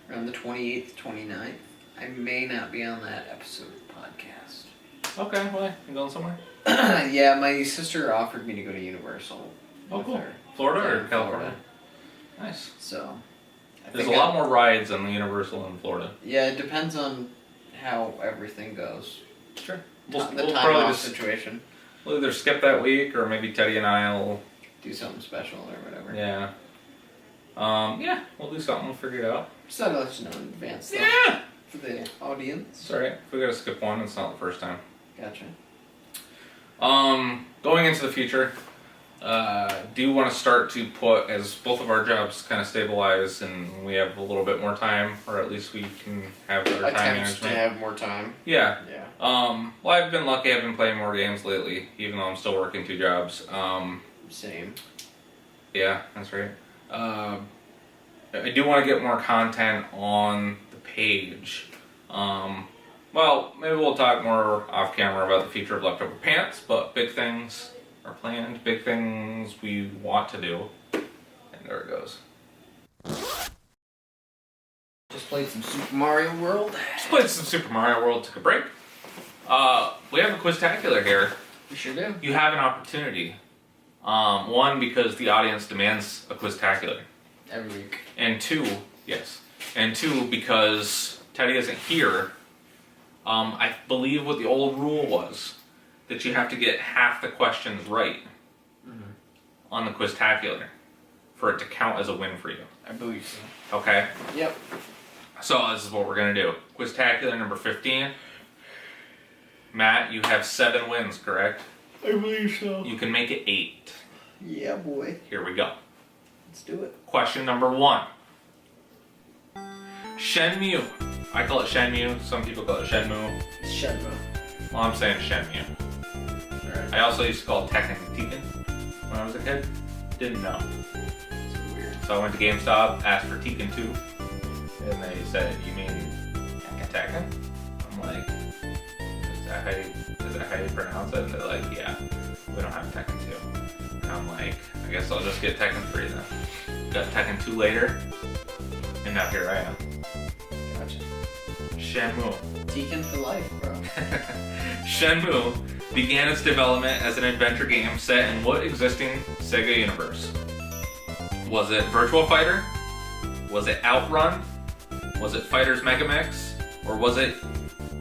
B: around the 28th, 29th, I may not be on that episode of the podcast.
A: Okay, why? You going somewhere?
B: Yeah, my sister offered me to go to Universal.
A: Oh,
B: with
A: cool.
B: her.
A: Florida or
B: Yeah,
A: California?
B: Florida.
A: Nice.
B: So,
A: There's a lot more rides on the Universal in Florida.
B: Yeah, it depends on how everything goes.
A: Sure.
B: The
A: We'll
B: time
A: probably
B: off
A: just
B: situation.
A: we'll either skip that week or maybe Teddy and I'll
B: Do something special or whatever.
A: yeah. Yeah, we'll do something. We'll figure it out.
B: Just thought I'd let you know in advance. Though,
A: Yeah.
B: For the audience.
A: It's alright. If we gotta skip one, it's not the first time.
B: Gotcha.
A: Going into the future, do want to start to put, as both of our jobs kind of stabilize and we have a little bit more time, or at least we can have better time
B: Attempts to
A: management.
B: have more time.
A: Yeah.
B: Yeah.
A: Well, I've been lucky. I've been playing more games lately, even though I'm still working 2 jobs.
B: Same.
A: Yeah, that's right. I do want to get more content on the page. Well, maybe we'll talk more off camera about the future of Leftover Pants, but big things are planned, big things we want to do. And there it goes.
B: Just played some Super Mario World.
A: Just played some Super Mario World, took a break. We have a Quiztacular here.
B: We sure do.
A: You have an opportunity. One, because the audience demands a Quiztacular.
B: Every week.
A: And 2, yes. And 2, because Teddy isn't here, I believe what the old rule was, that you have to get half the questions right on the Quiztacular for it to count as a win for you.
B: I believe so.
A: Okay?
B: Yep.
A: So this is what we're going to do. Quiztacular number 15. Matt, you have 7 wins, correct?
B: I believe so.
A: You can make it 8.
B: Yeah, boy.
A: Here we go.
B: Let's do it.
A: Question number 1. Shenmue. I call it Shenmue. Some people call it Shenmue.
B: Shenmue.
A: Well, I'm saying Shenmue. I also used to call Tekken Tekken when I was a kid. Didn't know.
B: It's weird.
A: So I went to GameStop, asked for Tekken 2, and they said, "You mean Tekken?" I'm like, is that how you pronounce it? And they're like, "Yeah, we don't have Tekken 2." And I'm like, I guess I'll just get Tekken 3 then. Got Tekken 2 later, and now here I am.
B: Gotcha.
A: Shenmue.
B: Tekken for life, bro.
A: Shenmue began its development as an adventure game set in what existing Sega universe? Was it Virtua Fighter? Was it Outrun? Was it Fighters Megamix? Or was it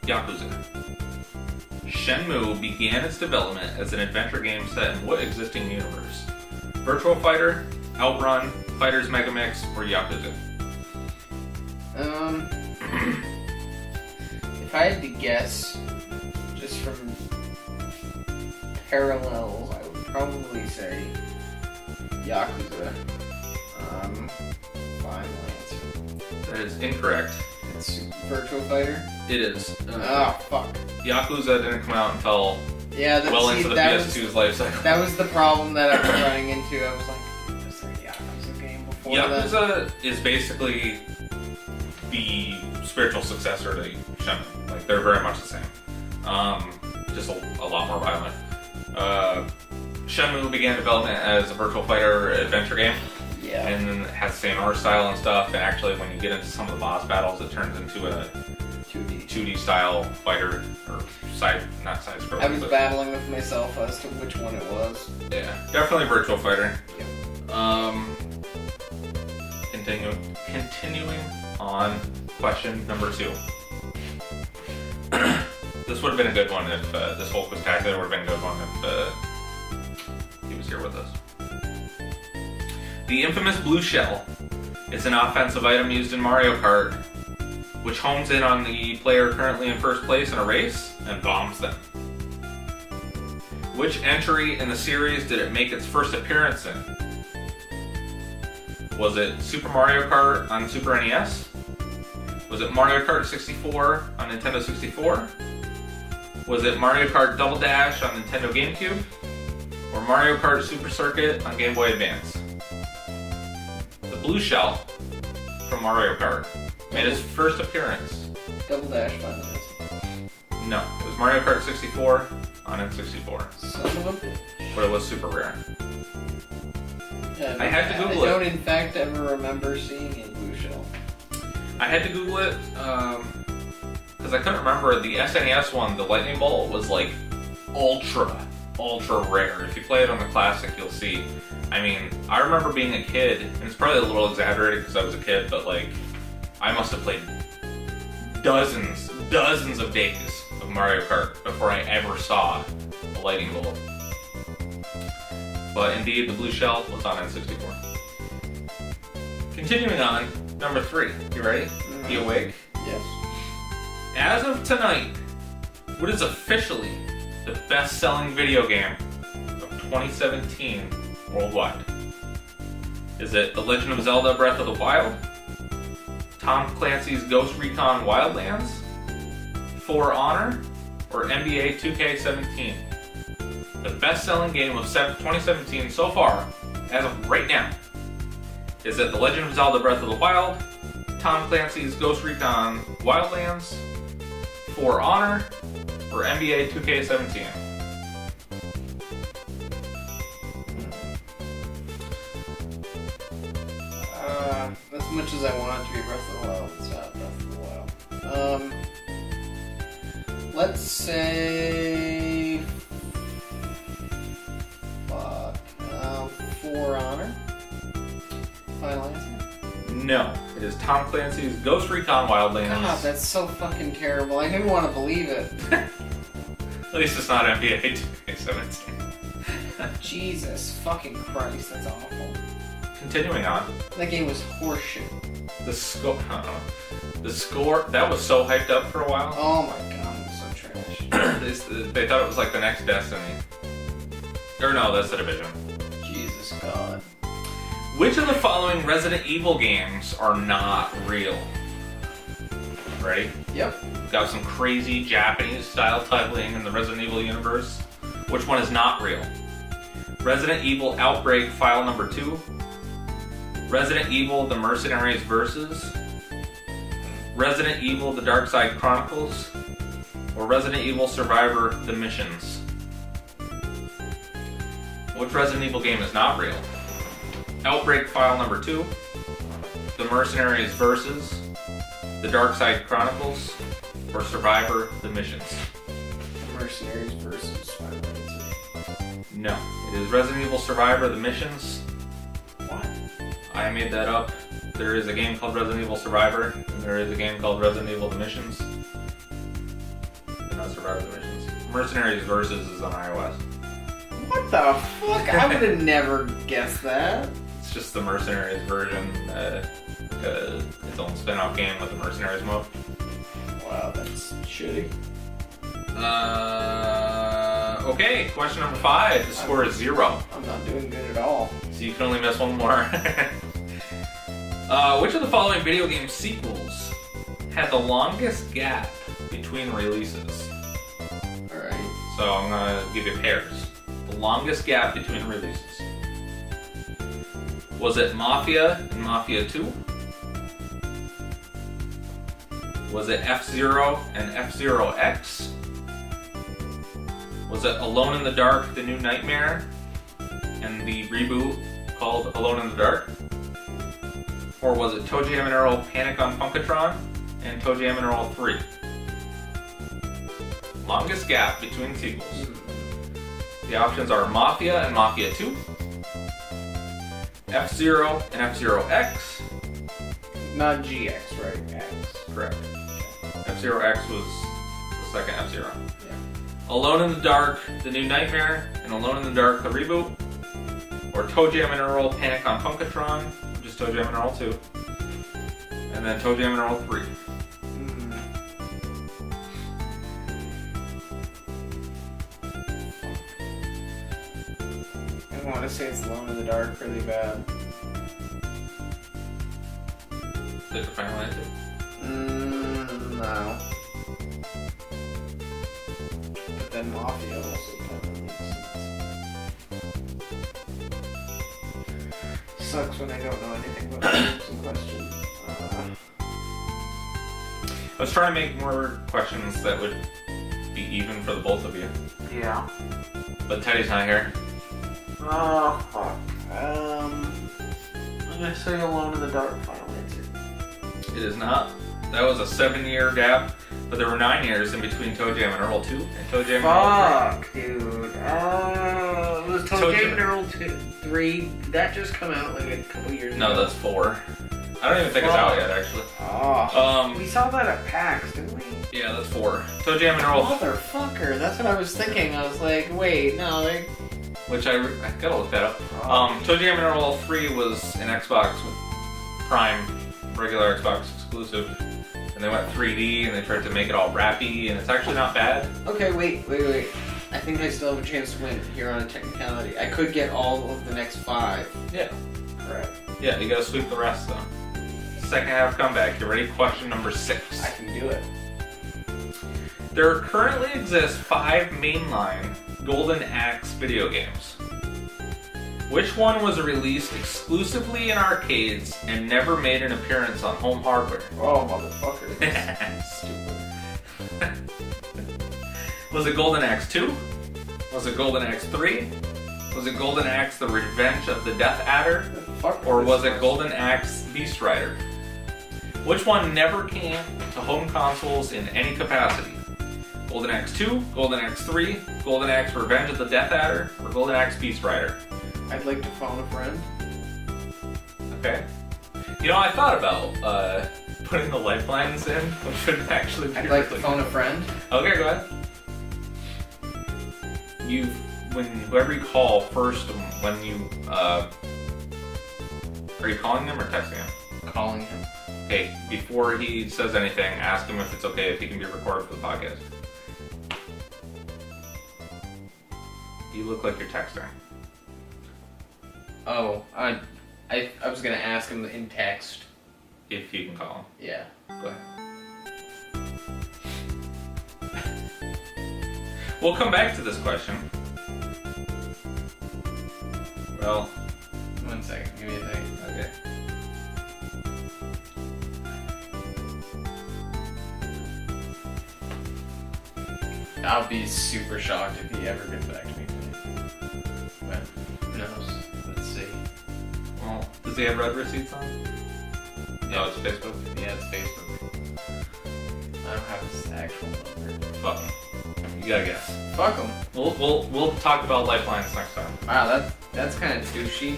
A: Yakuza? Shenmue began its development as an adventure game set in what existing universe? Virtua Fighter, Outrun, Fighters Megamix, or Yakuza?
B: If I had to guess, just from parallels, I would probably say Yakuza. Final answer.
A: That is incorrect.
B: It's Virtua Fighter?
A: It is.
B: Oh, fuck.
A: Yakuza didn't come out until
B: Yeah,
A: well into the PS2's life cycle.
B: That was the problem that I was running into. I was like, was there a Yakuza game before that?
A: Yakuza is basically the spiritual successor to Shenmue. Like, they're very much the same. Just a lot more violent. Shenmue began development as a Virtual Fighter adventure game.
B: Yeah.
A: And then it has the same art style and stuff. And actually, when you get into some of the boss battles, it turns into a 2D style fighter, or not side scroller.
B: I was battling with myself as to which one it was.
A: Yeah, definitely Virtual Fighter.
B: Yep.
A: Continuing on question number 2. This would have been a good one if this Hulk was tagged. It would have been a good one if he was here with us. The infamous blue shell is an offensive item used in Mario Kart, which homes in on the player currently in first place in a race and bombs them. Which entry in the series did it make its first appearance in? Was it Super Mario Kart on Super NES? Was it Mario Kart 64 on Nintendo 64? Was it Mario Kart Double Dash on Nintendo GameCube? Or Mario Kart Super Circuit on Game Boy Advance? The blue shell from Mario Kart made its first appearance.
B: Double Dash Final Answer.
A: No, it was Mario Kart 64 on N64.
B: Son of a bitch.
A: But it was super rare.
B: Yeah,
A: I had to Google it.
B: I don't in fact ever remember seeing a blue shell.
A: I had to Google it because I couldn't remember. The SNES one, the Lightning Bolt, was like ultra rare. If you play it on the Classic, you'll see. I mean, I remember being a kid, and it's probably a little exaggerated because I was a kid, but like, I must have played dozens of days of Mario Kart before I ever saw a Lightning Bolt. But indeed, the blue shell was on N64. Continuing on, number 3. You ready?
B: Mm-hmm.
A: You awake?
B: Yes.
A: As of tonight, what is officially the best-selling video game of 2017 worldwide? Is it The Legend of Zelda Breath of the Wild? Tom Clancy's Ghost Recon Wildlands? For Honor? Or NBA 2K17? The best-selling game of 2017 so far, as of right now, is it The Legend of Zelda Breath of the Wild, Tom Clancy's Ghost Recon Wildlands, For Honor, or NBA 2K17?
B: As much as I want it to be Breath of the Wild, it's not Breath of the Wild. Let's say... For Honor? Final answer?
A: No, it is Tom Clancy's Ghost Recon Wildlands.
B: God, that's so fucking terrible. I didn't want to believe it.
A: At least it's not NBA 2K17.
B: Jesus fucking Christ, that's awful.
A: Continuing on.
B: That game was horseshit.
A: The score, that was so hyped up for a while.
B: Oh my god, it was so trash.
A: They thought it was like the next Destiny. Or no, that's the Division.
B: Jesus God.
A: Which of the following Resident Evil games are not real? Ready?
B: Yep.
A: Got some crazy Japanese style titling in the Resident Evil universe. Which one is not real? Resident Evil Outbreak File Number 2, Resident Evil The Mercenaries Versus, Resident Evil The Dark Side Chronicles, or Resident Evil Survivor The Missions? Which Resident Evil game is not real? Outbreak File Number 2, The Mercenaries Versus, The Dark Side Chronicles, or Survivor The Missions?
B: Mercenaries versus Final Fantasy.
A: No, it is Resident Evil Survivor The Missions.
B: What?
A: I made that up. There is a game called Resident Evil Survivor, and there is a game called Resident Evil The Missions. But not Survivor The Missions. Mercenaries Versus is on iOS.
B: What the fuck? I would have never guessed that.
A: It's just the Mercenaries version, its own spin-off game with the Mercenaries mode.
B: Wow, that's shitty.
A: Okay, question number 5. The score is 0.
B: I'm not doing good at all.
A: So you can only miss one more. Which of the following video game sequels had the longest gap between releases?
B: Alright.
A: So I'm gonna give you pairs. The longest gap between releases. Was it Mafia and Mafia 2? Was it F-Zero and F-Zero X? Was it Alone in the Dark, The New Nightmare, and the reboot called Alone in the Dark? Or was it Toe Jam and Earl Panic on Punkatron and Toe Jam and Earl 3? Longest gap between sequels. The options are Mafia and Mafia 2, F-Zero and F-Zero X.
B: Not GX, right? X.
A: Correct. F-Zero X was the second F-Zero.
B: Yeah.
A: Alone in the Dark, The New Nightmare, and Alone in the Dark, the reboot. Or Toe Jam and Earl Panic on Punkatron, which is Toe Jam and Earl 2. And then Toe Jam and Earl 3.
B: I want to say it's Alone in the Dark really bad.
A: Is that your final answer?
B: No. But then Mafia also kind of makes sense. Sucks when I don't know anything about the games in question.
A: I was trying to make more questions that would be even for the both of you.
B: Yeah.
A: But Teddy's not here.
B: Oh, fuck. I'm gonna say Alone in the Dark final answer.
A: It is not. That was a 7-year gap, but there were 9 years in between Toe Jam and Earl 2 and Toe Jam and Earl 3.
B: Fuck, dude. Was Toe Jam and Earl 3, did that just come out like a couple years ago?
A: No, that's 4. I don't even think it's out yet, actually.
B: Oh. We saw that at PAX, didn't we?
A: Yeah, that's 4. Toe Jam and Earl...
B: Motherfucker, that's what I was thinking. I was like, wait, no, they...
A: Which I gotta look that up. Toe Jam and Earl 3 was an Xbox Prime, regular Xbox exclusive. And they went 3D and they tried to make it all rappy, and it's actually not bad.
B: Okay, wait. I think I still have a chance to win here on a technicality. I could get all of the next 5.
A: Yeah.
B: Correct.
A: Yeah, you gotta sweep the rest though. Second half comeback. You ready? Question number 6.
B: I can do it.
A: There currently exist 5 mainline Golden Axe video games. Which one was released exclusively in arcades and never made an appearance on home hardware?
B: Oh, motherfucker.
A: Stupid. Was it Golden Axe 2? Was it Golden Axe 3? Was it Golden Axe The Revenge of the Death Adder? Or was it Golden Axe Beast Rider? Which one never came to home consoles in any capacity? Golden Axe 2, Golden Axe 3, Golden Axe Revenge of the Death Adder, or Golden Axe Beast Rider?
B: I'd like to phone a friend.
A: Okay. You know, I thought about putting the lifelines in, which would actually be
B: I'd like to phone a friend.
A: Okay, go ahead. Whoever you call first, when you, are you calling them or texting him?
B: Calling him.
A: Okay, before he says anything, ask him if it's okay if he can be recorded for the podcast. You look like you're texting.
B: Oh, I was gonna ask him in text.
A: If you can call him.
B: Yeah.
A: Go ahead. We'll come back to this question. Well,
B: 1 second. Give me a second.
A: okay.
B: I'll be super shocked if he ever gets back to me today. But who knows? Let's see.
A: Well, does he have red receipts on? No, it's Facebook.
B: Yeah, it's Facebook. I don't have his actual number.
A: Fuck him. You gotta guess.
B: Fuck him.
A: We'll talk about lifelines next time.
B: Wow, that's kind of douchey.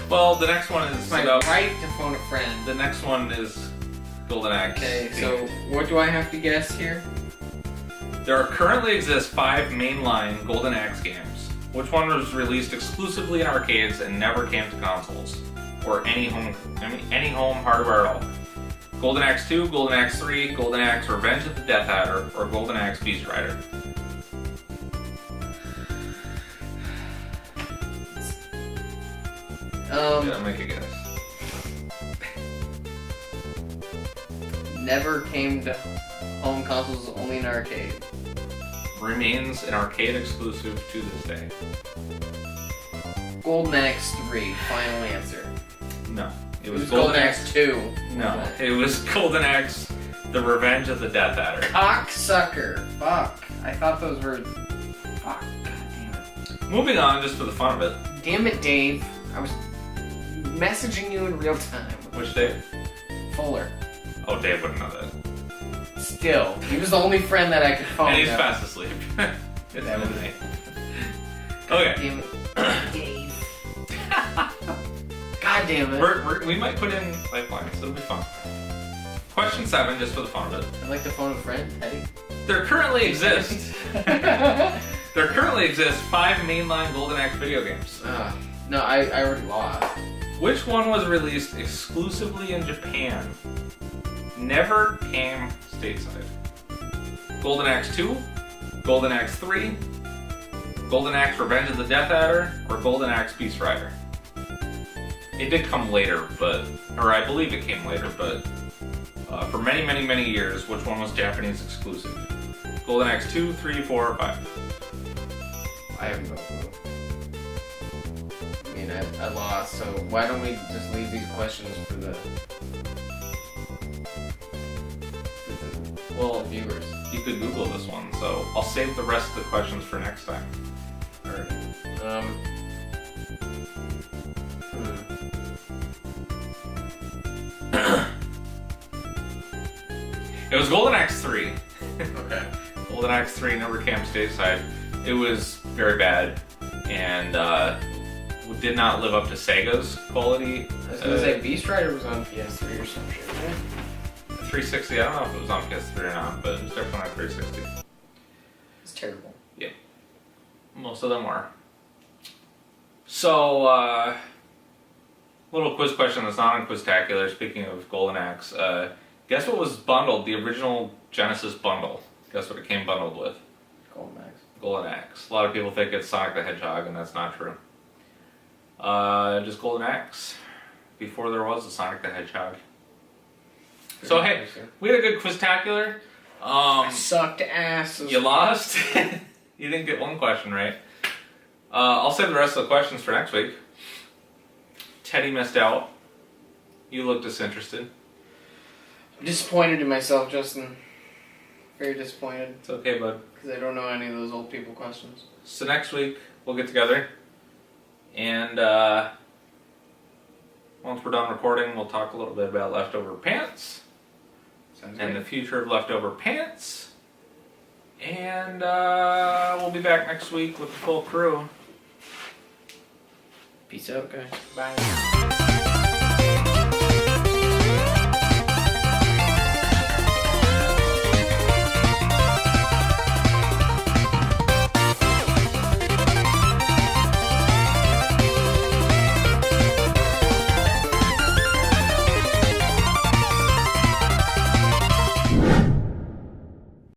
A: Well, the next one is
B: It's my right to phone a friend.
A: The next one is Golden Axe.
B: Okay, so what do I have to guess here?
A: There currently exist 5 mainline Golden Axe games. Which one was released exclusively in arcades and never came to consoles or any home hardware at all? Golden Axe 2, Golden Axe 3, Golden Axe Revenge of the Death Adder, or Golden Axe Beast Rider? Yeah, make a guess.
B: Never came to home consoles, only in arcade.
A: Remains an arcade exclusive to this day.
B: Golden Axe 3, final answer.
A: No.
B: It was Golden Axe 2.
A: No, it was Golden Axe, The Revenge of the Death Adder.
B: Cocksucker. Fuck. I thought those were... Fuck. God damn it.
A: Moving on, just for the fun of it.
B: Damn it, Dave. I was messaging you in real time.
A: Which Dave?
B: Fuller.
A: Oh, Dave wouldn't know that.
B: Still. He was the only friend that I could phone.
A: And he's fast asleep. It's
B: That was
A: midnight. Okay.
B: Damn it. Dave. God damn it.
A: We might put in lifelines. It'll be fun. Question 7, just for the fun of it.
B: I'd like to phone a friend, Teddy.
A: There currently exist 5 mainline Golden Axe video games.
B: No, I already lost.
A: Which one was released exclusively in Japan? Never came stateside. Golden Axe 2, Golden Axe 3, Golden Axe Revenge of the Death Adder, or Golden Axe Beast Rider? It did come later, or I believe it came later, but for many, many, many years, which one was Japanese exclusive? Golden Axe 2, 3, 4, or 5?
B: I have no clue. I mean, I lost, so why don't we just leave these questions for the
A: Well,
B: viewers?
A: you could Google this one, so I'll save the rest of the questions for next time.
B: Alright.
A: It was Golden Axe 3.
B: Okay.
A: Golden Axe 3 never came stateside. It was very bad, and did not live up to Sega's quality.
B: I was gonna say Beast Rider was on PS3 or some shit, right?
A: 360, I don't know if it was on PS3 or not, but it was definitely on 360.
B: It's terrible.
A: Yeah. Most of them were. So, little quiz question that's not on Quiztacular, speaking of Golden Axe. Guess what was bundled, the original Genesis bundle? Guess what it came bundled with?
B: Golden Axe.
A: Golden Axe. A lot of people think it's Sonic the Hedgehog, and that's not true. Just Golden Axe. Before there was a Sonic the Hedgehog. So hey, we had a good Quiztacular.
B: Sucked ass.
A: You lost. You didn't get one question right. I'll save the rest of the questions for next week. Teddy missed out. You look disinterested.
B: I'm disappointed in myself, Justin. Very disappointed.
A: It's okay, bud.
B: Because I don't know any of those old people questions.
A: So next week, we'll get together. And once we're done recording, we'll talk a little bit about Leftover Pants.
B: Sounds
A: And
B: good.
A: the future of Leftover Pants. And we'll be back next week with the full crew.
B: Peace out, guys.
A: Bye.